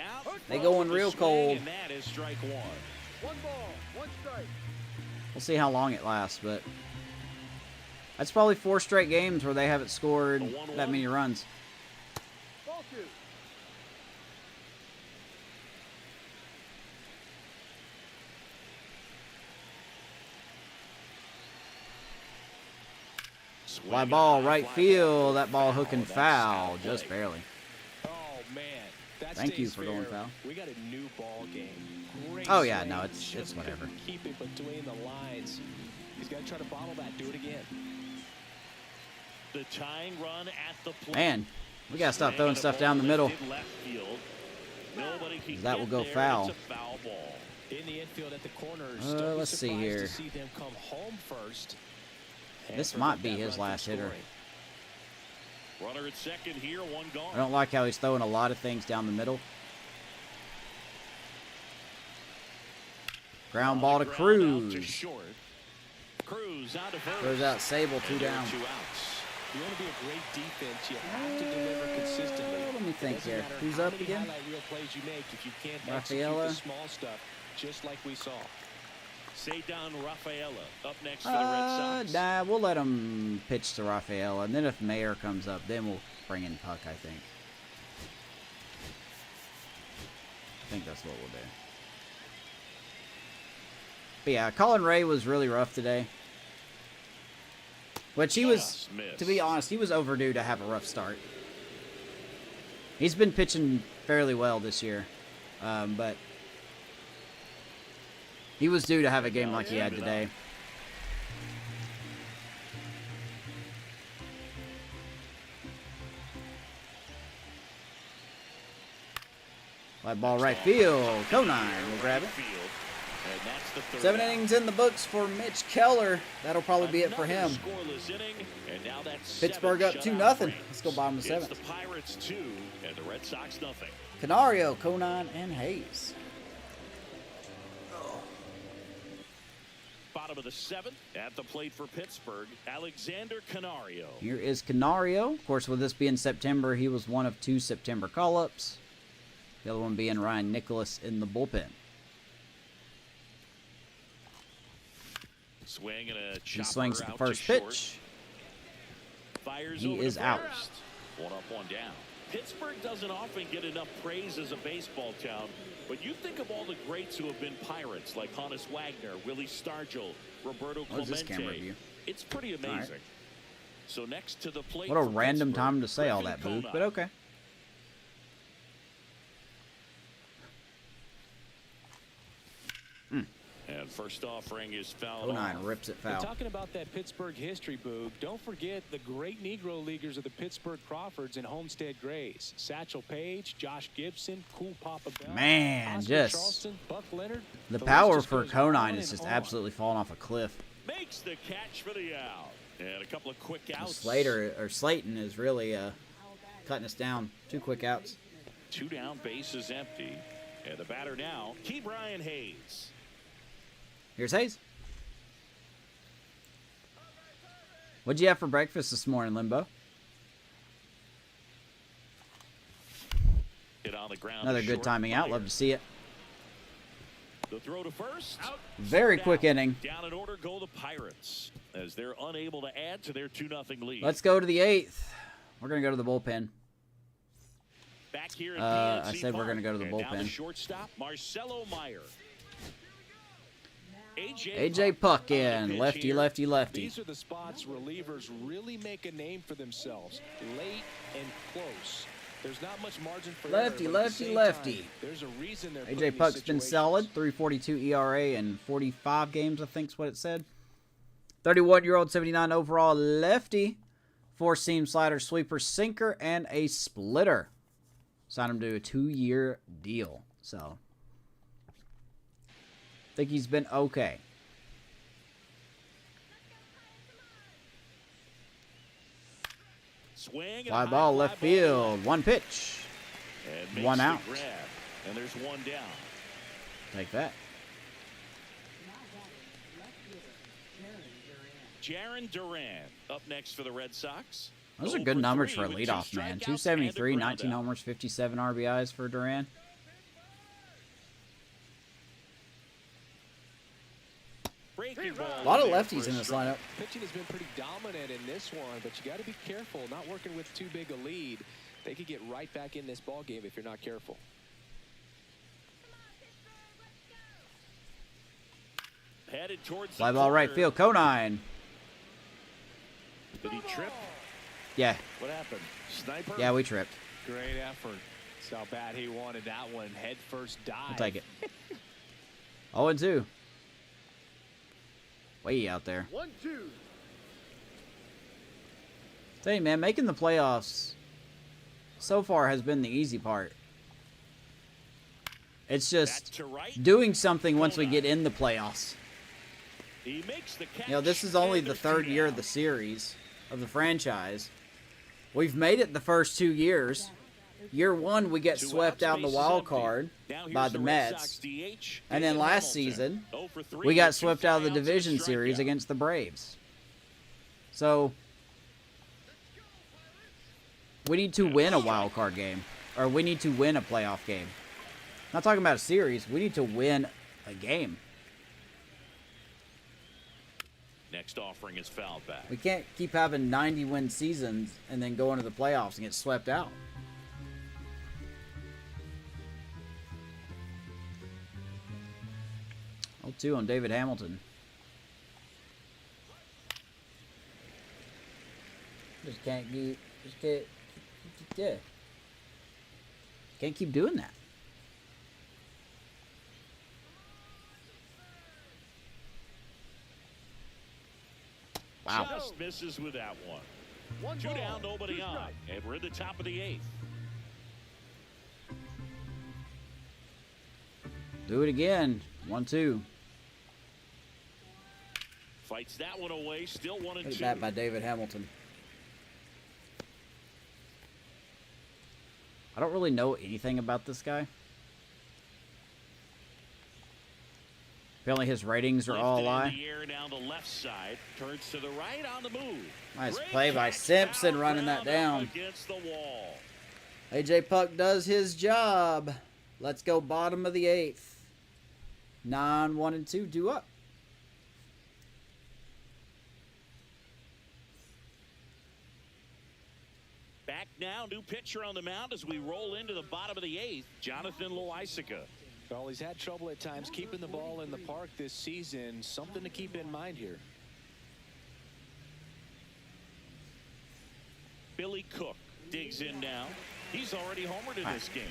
Out They front going with the real swing, cold. And that is strike 1. 1 ball, 1 strike. We'll see how long it lasts, but that's probably 4 straight games where they haven't scored A 1-1. that many runs. Ball 2. Swing Fly and ball, high right fly field. ball. That ball hooking That's foul, foul just play. barely. Oh, man. That Thank you stays for going fair. foul. We got a new ball game. Great Oh, yeah, swing. no, it's Just whatever. couldn't keep it between the lines. He's got to try to bottle that. Do it again. The tying run at the plate. Man, we gotta stop Swing throwing and a stuff ball down the middle. lifted left field. Nobody can That get will go there. foul. It's a foul ball. In the infield at the corners. Don't be let's see surprised here. To see them come home first. And This prevent might be that his run from last hitter. scoring. Runner at second here, 1 gone. I don't like how he's throwing a lot of things down the middle. Ground ball to Ground out Cruz. to short. Cruz out of first. Throws out Sable, 2 And there are down. 2 outs. You want to be a great defense, you have to deliver consistently. Let me think Doesn't here. matter Who's how up many again? highlight reel plays you make if you can't Rafaela. execute the small stuff, just like we saw. Cedar Rafaela up next for the Red Sox. Nah, we'll let him pitch to Rafaela, and then if Mayer comes up, then we'll bring in Puck, I think. I think that's what we'll do. But yeah, Colin Ray was really rough today. Which he was, Just missed. to be honest, he was overdue to have a rough start. He's been pitching fairly well this year, but he was due to have a game like he had today. Light ball right field. Conine will grab it. Field. And that's the third 7 out. innings in the books for Mitch Keller. That'll probably be it for him. Another scoreless inning, and now that's Pittsburgh 7 up shutout 2-0. Braves. Let's go bottom of the It's 7th. the Pirates 2 and the Red Sox nothing. Canario, Conine, and Hayes. Bottom of the 7th at the plate for Pittsburgh, Alexander Canario. Here is Canario. Of course, with this being September, he was one of 2 September call-ups. The other one being Ryan Nicholas in the bullpen. Swing and a He chopper swings at the out to first short. pitch. Fires He over is to out. first. 1 up, 1 down. Pittsburgh doesn't often get enough praise as a baseball town, but you think of all the greats who have been Pirates, like Honus Wagner, Willie Stargell, Roberto What is this camera Clemente. view? It's pretty right. amazing. So next to the plate What a for random Pittsburgh, time to say all that, Griffin Booth, Conine. but okay. And First offering is fouled 09 off. rips it And foul. talking about that Pittsburgh history, Boog, don't forget the great Negro leaguers of the Pittsburgh Crawfords and Homestead Grays. Satchel Paige, Josh Gibson, Cool Papa Bell, Man, Oscar just Charleston, Buck Leonard. the list power just for goes Conine on is and just on. absolutely falling off a cliff. Makes the catch for the out. And a couple of quick outs. Slayton is really cutting us down. 2 quick outs. 2 down, bases empty. And the batter now, Key Brian Hayes. Here's Hayes. What'd you have for breakfast this morning, Limbo? Hit on the ground. Another good short timing out. fire. Love to see it. The throw to first. Out. Very Down. quick inning. Down in order go the Pirates as they're unable to add to their 2-0 lead. Let's go to the 8th. We're going to go to the bullpen. Back here at I PNC said we're Park. gonna go to the And now bullpen. shortstop Marcelo Meyer. AJ Puck in. Lefty, lefty, lefty. These are the spots relievers really make a name for themselves. Late and close. There's not much margin for Lefty, error, but at the lefty, same lefty. time, there's a reason they're put in AJ these Puck's been situations. solid. 3.42 ERA in 45 games, I think is what it said. 31-year-old, 79 overall lefty. 4-seam slider, sweeper, sinker, and a splitter. Signed him to a 2-year deal. So, I think he's been okay. Swing and Fly a high ball fly left ball. field. 1 pitch. And makes 1 the out. grab. And there's 1 down. Take that. Jaron Duran up next for the Red Sox. Those are 0 good for numbers 3 for a with 2 leadoff man. strikeouts and a 273, ground 19 out. homers, 57 RBIs for Duran. Breaking ball A lot of there lefties for in a this strike. lineup. Pitching has been pretty dominant in this one, but you got to be careful. Not working with too big a lead. They could get right back in this ball game if you're not careful. Headed towards Fly the ball right corner. field. Conine. Did he trip? Yeah. What happened? Sniper? Yeah, we tripped. Great effort. That's how bad he wanted that one. Head first dive. I'll take it. 0-2. Way out there. 1-2. Tell you, man, making the playoffs so far has been the easy part. It's That's just to right. doing something once we get in the playoffs. He makes the catch. You know, this is only and the there's 3rd 2 year down. of the series, of the franchise. We've made it the first 2 years. Year 1, we get 2 swept outs, out in the bases wild empty. card Now here's by the Red Mets. Sox DH, And then David last Hamilton. season, 0 for 3 we got with 2 swept out of the flyouts and a division series strikeout. against the Braves. So, we need to win a wild card game. Or we need to win a playoff game. Not talking about a series. We need to win a game. Next offering is fouled back. We can't keep having 90-win seasons and then go into the playoffs and get swept out. Oh, 2 on David Hamilton. Just can't keep, yeah. Can't keep doing that. Wow. Just misses with that one. 1 2 ball, down, nobody 2 on. strikes. And we're in the top of the 8th. Do it again. 1-2. Fights that one away. Still 1 and Hit 2. that by David Hamilton. I don't really know anything about this guy. Apparently his ratings are all a Lifted in lie. the air down the left side. Turns to the right on the move. Nice Great play by catch. Simpson Foul running that ground up down. against the wall. AJ Puck does his job. Let's go bottom of the 8th. 9, 1, and 2 due up. Back now, new pitcher on the mound as we roll into the bottom of the 8th. Jonathan Loaisiga. Well, he's had trouble at times keeping the ball in the park this season. Something to keep in mind here. Billy Cook digs in now. He's already homered in this game.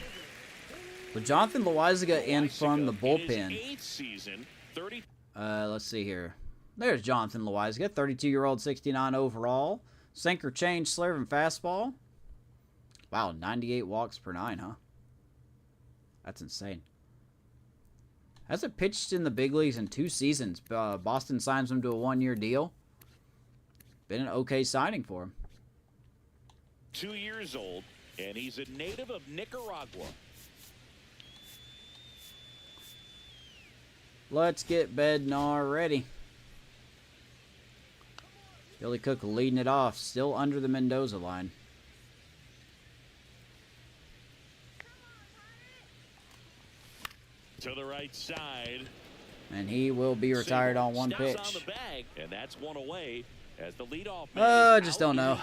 With Jonathan Loaisiga in from the Loaisiga in his bullpen, 8th season, 30. Let's see here. There's Jonathan Loizaga, 32-year-old, 69 overall. Sinker change, slurve, and fastball. Wow, 98 walks per 9, huh? That's insane. Hasn't pitched in the big leagues in 2 seasons. Boston signs him to a 1-year deal. Been an okay signing for him. 2 years old, and he's a native of Nicaragua. Let's get Bednar ready. Billy Cook leading it off, still under the Mendoza line. To the right side. And he will be retired on 1 Steps pitch. on the bag, and that's 1 away as the leadoff I just don't know.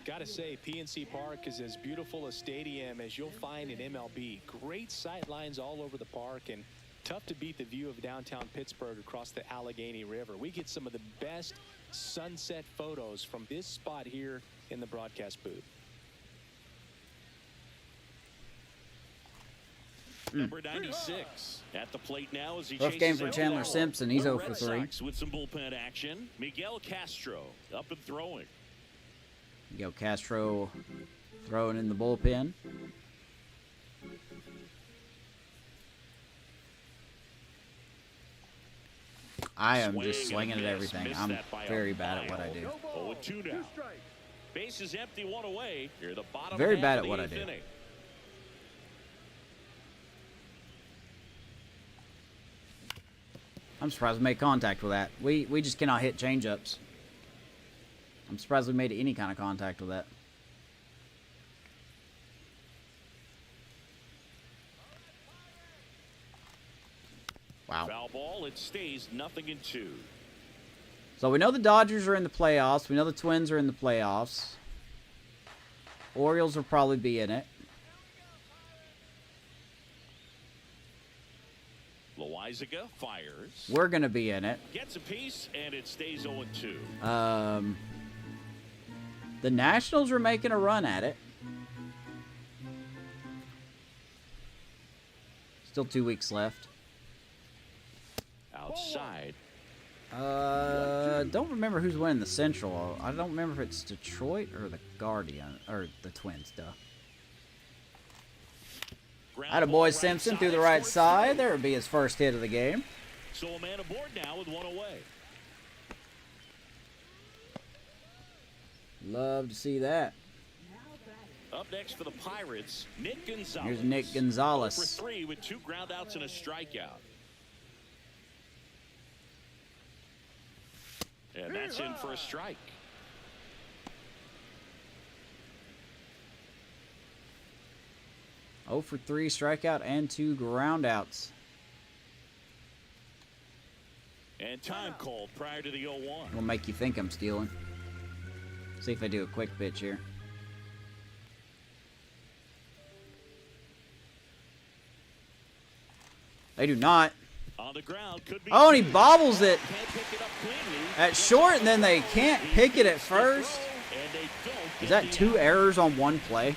Gotta say, PNC Park is as beautiful a stadium as you'll find in MLB. Great sight lines all over the park, and tough to beat the view of downtown Pittsburgh across the Allegheny River. We get some of the best sunset photos from this spot here in the broadcast booth. Number 96 at the plate now as he Rough game chases for out Chandler the ball. Simpson. He's The 0 for Red 3. Sox with some bullpen action. Miguel Castro up and throwing. Miguel Castro throwing in the bullpen. I am just swinging at everything. I'm very bad at what I do. 0-2 now. Base is empty, 1 away. You're the bottom Very half bad of at the what I 8th do. inning. I'm surprised we made contact with that. We just cannot hit changeups. I'm surprised we made any kind of contact with that. Wow. Foul ball, it stays 0-2. So we know the Dodgers are in the playoffs. We know the Twins are in the playoffs. Orioles will probably be in it. Loizaga fires. We're going to be in it. Gets a piece, and it stays 0-2. The Nationals are making a run at it. Still 2 weeks left. Outside. Don't remember who's winning the Central. I don't remember if it's Detroit or the Guardian or the Twins. Duh. Attaboy Simpson through the right side. There would be his first hit of the game. So a man aboard now with 1 away. Love to see that. Up next for the Pirates, Nick Gonzalez. Here's Nick Gonzalez. 0 for 3 with 2 groundouts and a strikeout. And that's in for a strike. Oh for 3 strikeout and 2 groundouts. And time called prior to the 0-1. Will make you think I'm stealing. See if I do a quick pitch here. They do not. On the ground, could be. Oh, and he bobbles it Can't pick it up cleanly. at short, and then they can't pick it at first. And they don't Is get that the 2 out. errors on 1 play?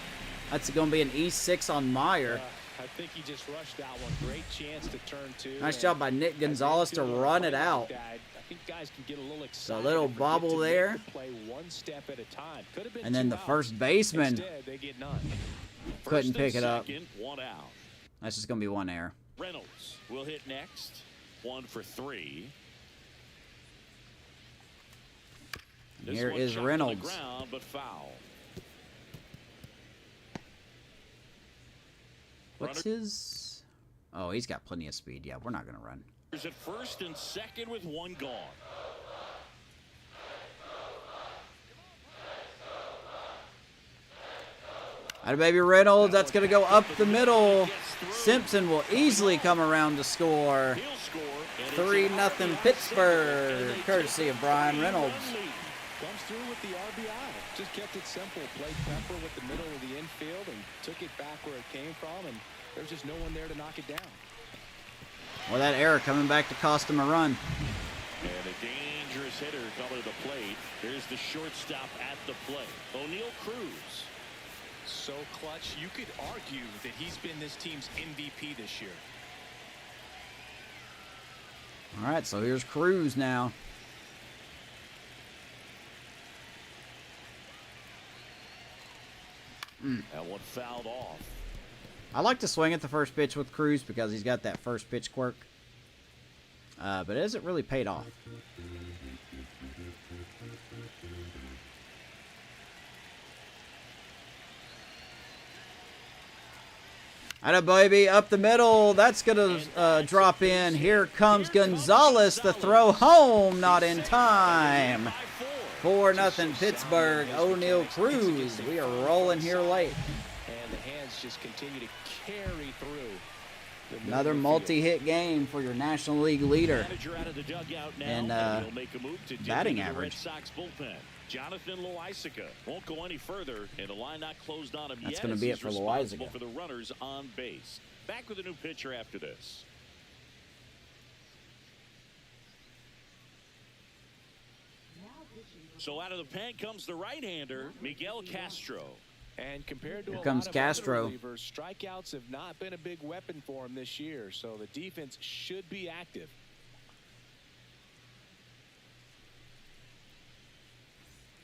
That's going to be an E6 on Meyer. I think he just rushed that one. Great chance to turn 2. Nice and job by Nick as they Gonzalez do to a run it play like out. that, I think guys can get a little So a excited. little and forget bobble to make there. the play one step at a time. Could have been And then 2 the outs. first baseman Instead, they get none. couldn't First pick and it up. second, 1 out. That's just going to be 1 error. Reynolds will hit next. 1 for 3. This Here one is shot to the Reynolds. ground, but foul. What's his... Oh, he's got plenty of speed. Yeah, we're not going to run. Runners at first and second with 1 gone. Atta baby Reynolds. That's going to go up the middle. Simpson will easily come around to score. He'll score. and it's 3-0 an Pittsburgh, courtesy of Brian Reynolds. Comes through with the RBI. Just kept it simple. Played Pepper with the middle of the infield and took it back where it came from, and there's just no one there to knock it down. Well, that error coming back to cost him a run. And a dangerous hitter coming to the plate. Here's the shortstop at the plate. O'Neal Cruz. So clutch, you could argue that he's been this team's MVP this year. All right, so here's Cruz now. That one fouled off. I like to swing at the first pitch with Cruz because he's got that first pitch quirk. But it hasn't really paid off. Atta baby, up the middle. That's going to drop in. Here comes Gonzalez. The throw home, not in time. 4-0 Pittsburgh. O'Neal Cruz. We are rolling here late. And the hands just continue to carry through. Another multi-hit game for your National League leader. And batting average. Jonathan Loisaga won't go any further, and the line not closed on him yet. That's going to be it for Loisaga. For the runners on base. Back with a new pitcher after this. So out of the pen comes the right-hander, Miguel Castro. And compared to Here a comes lot Castro. of other relievers, strikeouts have not been a big weapon for him this year, so the defense should be active.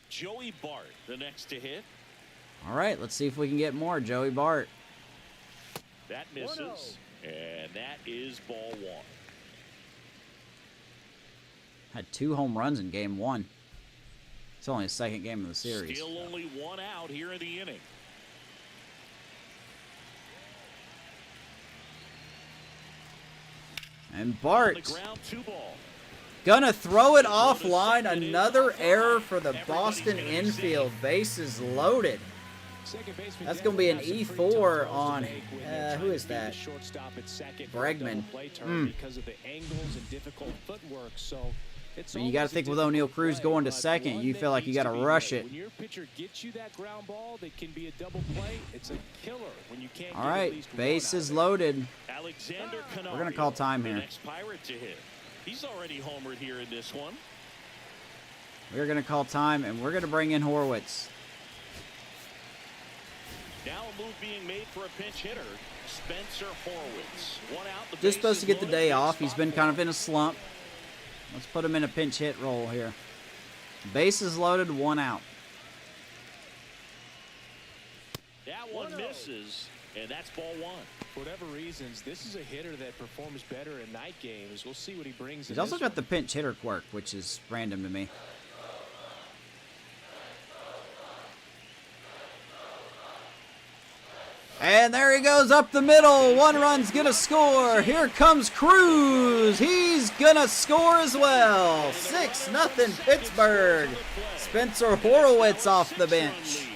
Joey Bart, the next to hit. All right, let's see if we can get more. Joey Bart. That misses, and that is ball one. Had 2 home runs in game 1. It's only his second game of the series. Still only 1 out here in the inning. And Bart On the ground, 2 ball. gonna throw it offline. Another error for the Boston infield. Bases loaded. That's going to be an E4 on, who is that? Bregman. Because of the angles and difficult footwork, so I mean, you got to think with O'Neal Cruz going to second, you feel like you got to rush it. When your pitcher gets you that ground ball that can be a double play, it's a killer when you can't. All right, bases loaded. Alexander Cano. We're going to call time The here. next Pirate to hit. He's already homered here in this one. We're going to call time, and we're going to bring in Horwitz. Now a move being made for a pinch hitter, Spencer Horwitz. 1 out. The Just supposed to get the bases day loaded. off. He's been kind of in a slump. Let's put him in a pinch hit role here. Bases loaded, 1 out. That one misses, and that's ball 1. For whatever reasons, this is a hitter that performs better in night games. We'll see what he brings. He's in also this got one. the pinch hitter quirk, which is random to me. And there he goes up the middle. 1 run's going to score. Here comes Cruz. He's going to score as well. 6-0 Pittsburgh. Spencer Horwitz off the bench.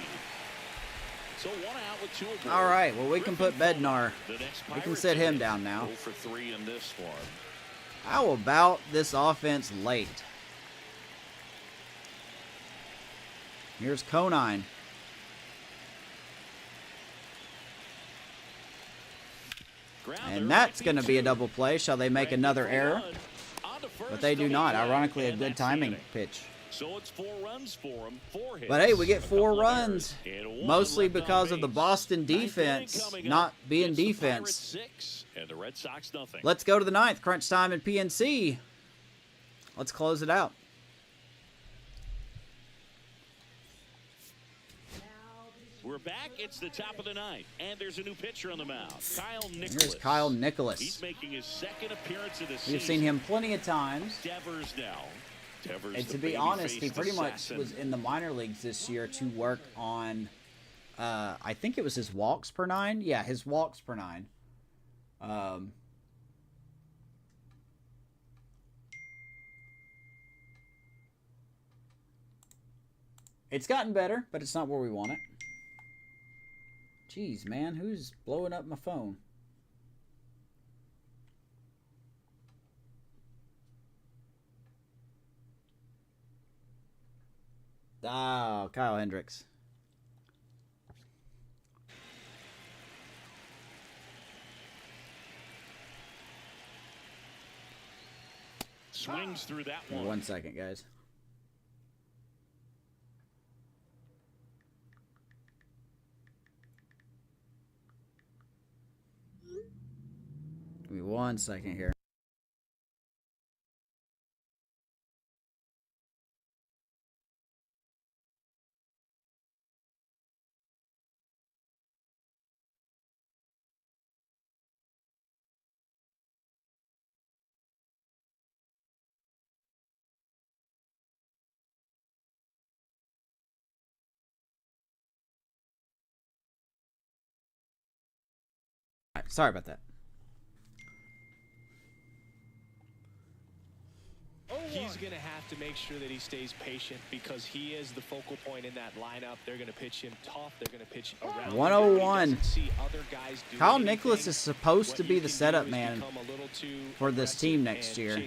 So 1 out with 2 aboard. All right, well, we can put Bednar. We can sit him down now. 0 for 3 in this one. How about this offense late? Here's Conine. And that's going to be a double play. Shall they make another error? But they do not. Ironically, a good timing pitch. So it's 4 runs for him, 4 hits. But hey, we get 4 Couple of runs, errors, and 1 mostly left on because of the base. Boston Ninth inning defense coming not up. being It's the defense. Pirates 6 and the Red Sox nothing. Let's go to the 9th. Crunch time in PNC. Let's close it out. We're back. It's the top of the 9th, and there's a new pitcher on the mound, Kyle Nicholas. Here's Kyle Nicholas. He's making his 2nd appearance of the season. We've seen him plenty of times. Devers now. Devers, And the to be baby honest, he faced pretty much assassin. was in the minor leagues this year to work on, I think it was his walks per 9. Yeah, his walks per 9. It's gotten better, but it's not where we want it. Jeez, man, who's blowing up my phone? Oh, Kyle Hendricks. Swings through that one. 1 second, guys. Give me 1 second here. right, sorry about that. He's going to have to make sure that he stays patient because he is the focal point in that lineup. They're going to pitch him tough. They're going to pitch around. 101. Kyle Nicholas is supposed to be the setup man for this team next year.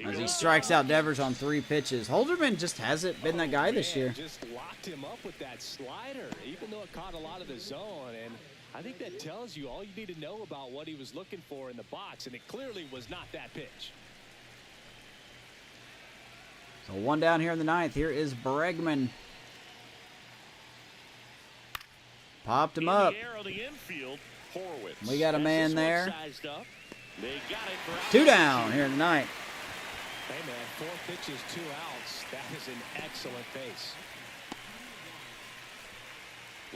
As he strikes out Devers on 3 pitches. Holderman just hasn't been that guy this year. Just locked him up with that slider, even though it caught a lot of the zone. And I think that tells you all you need to know about what he was looking for in the box, and it clearly was not that pitch. So 1 down here in the 9th. Here is Bregman. Popped him up. We got a man there. 2 down here in the 9th. Hey, man, 4 pitches, 2 outs. That is an excellent base.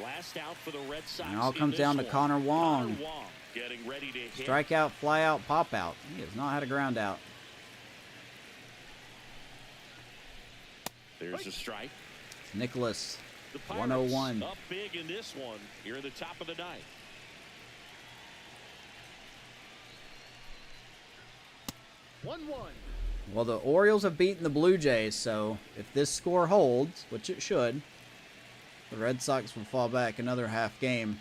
Last out for the Red Sox. And it all comes down to Connor Wong. Getting ready to hit. Strikeout, fly out, pop out. He has not had a ground out. There's a strike. It's Nicholas. The Pirates 101. up big in this one. Here at the top of the 9th. 1-1. Well, the Orioles have beaten the Blue Jays, so if this score holds, which it should, the Red Sox will fall back another half game.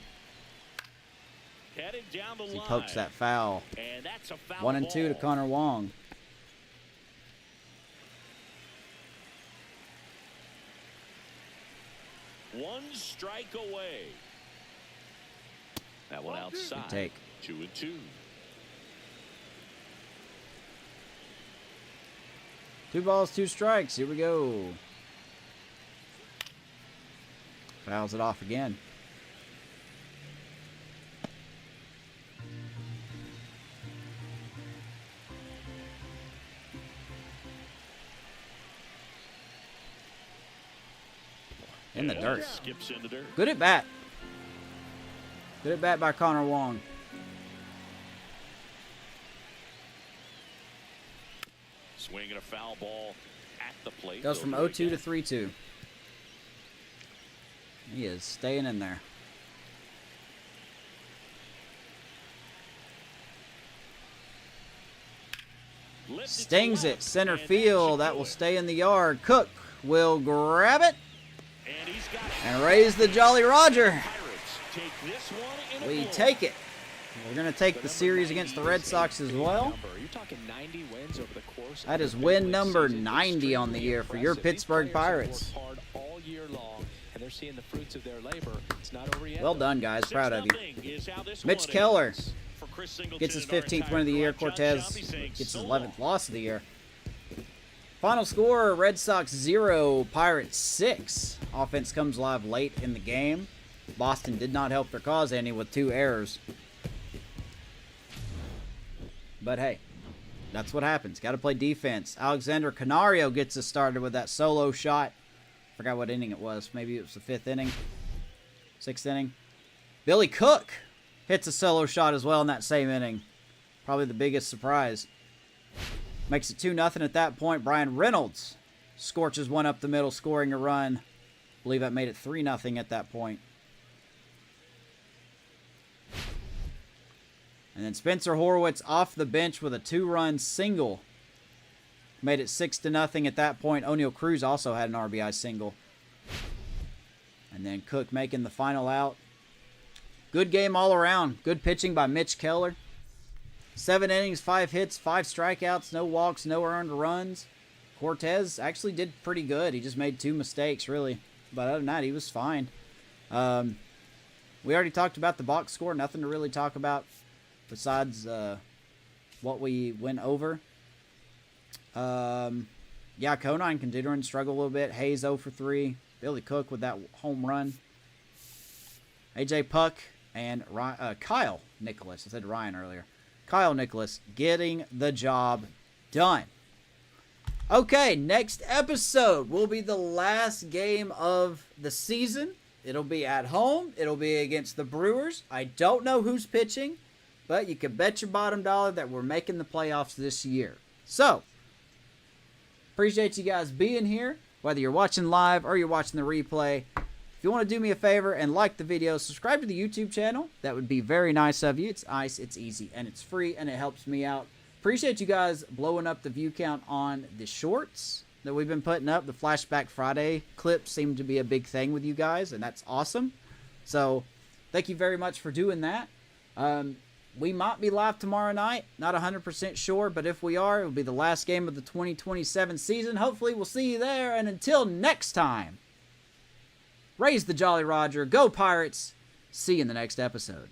Headed down the He line. pokes that foul. And that's a foul 1 and 2 to ball. Connor Wong. One strike away. That one outside. Good take. 2 and 2. 2 balls, 2 strikes. Here we go. Fouls it off again. In the dirt. Skips in the dirt. Good at bat. Good at bat by Connor Wong. Swinging a foul ball at the plate. Goes from 0-2 to 3-2. He is staying in there. Stings it. Center field. That will stay in the yard. Cook will grab it and raise the Jolly Roger. We take it. We're going to take the series against the Red Sox as well. That is win number 90 on the year for your Pittsburgh Pirates. Well done, guys. Proud of you. Mitch Keller gets his 15th win of the year. Cortez gets his 11th loss of the year. Final score, Red Sox 0, Pirates 6. Offense comes live late in the game. Boston did not help their cause any with 2 errors. But hey, that's what happens. Got to play defense. Alexander Canario gets us started with that solo shot. Forgot what inning it was. Maybe it was the 5th inning. 6th inning. Billy Cook hits a solo shot as well in that same inning. Probably the biggest surprise. Makes it 2-0 at that point. Brian Reynolds scorches one up the middle, scoring a run. I believe that made it 3-0 at that point. And then Spencer Horwitz off the bench with a 2-run single. Made it 6-0 at that point. O'Neal Cruz also had an RBI single. And then Cook making the final out. Good game all around. Good pitching by Mitch Keller. 7 innings, 5 hits, 5 strikeouts, no walks, no earned runs. Cortez actually did pretty good. He just made 2 mistakes, really. But other than that, he was fine. We already talked about the box score. Nothing to really talk about besides what we went over. Yeah, Conine continuing to struggle a little bit. Hayes 0 for 3. Billy Cook with that home run. AJ Puck and Kyle Nicholas. I said Ryan earlier. Kyle Nicholas getting the job done. Okay, next episode will be the last game of the season. It'll be at home. It'll be against the Brewers. I don't know who's pitching, but you can bet your bottom dollar that we're making the playoffs this year. So, appreciate you guys being here, whether you're watching live or you're watching the replay. If you want to do me a favor and like the video, subscribe to the YouTube channel. That would be very nice of you. It's nice, it's easy, and it's free, and it helps me out. Appreciate you guys blowing up the view count on the shorts that we've been putting up. The Flashback Friday clips seem to be a big thing with you guys, and that's awesome. So thank you very much for doing that. We might be live tomorrow night. Not 100% sure, but if we are, it will be the last game of the 2027 season. Hopefully we'll see you there, and until next time, raise the Jolly Roger, go Pirates, see you in the next episode.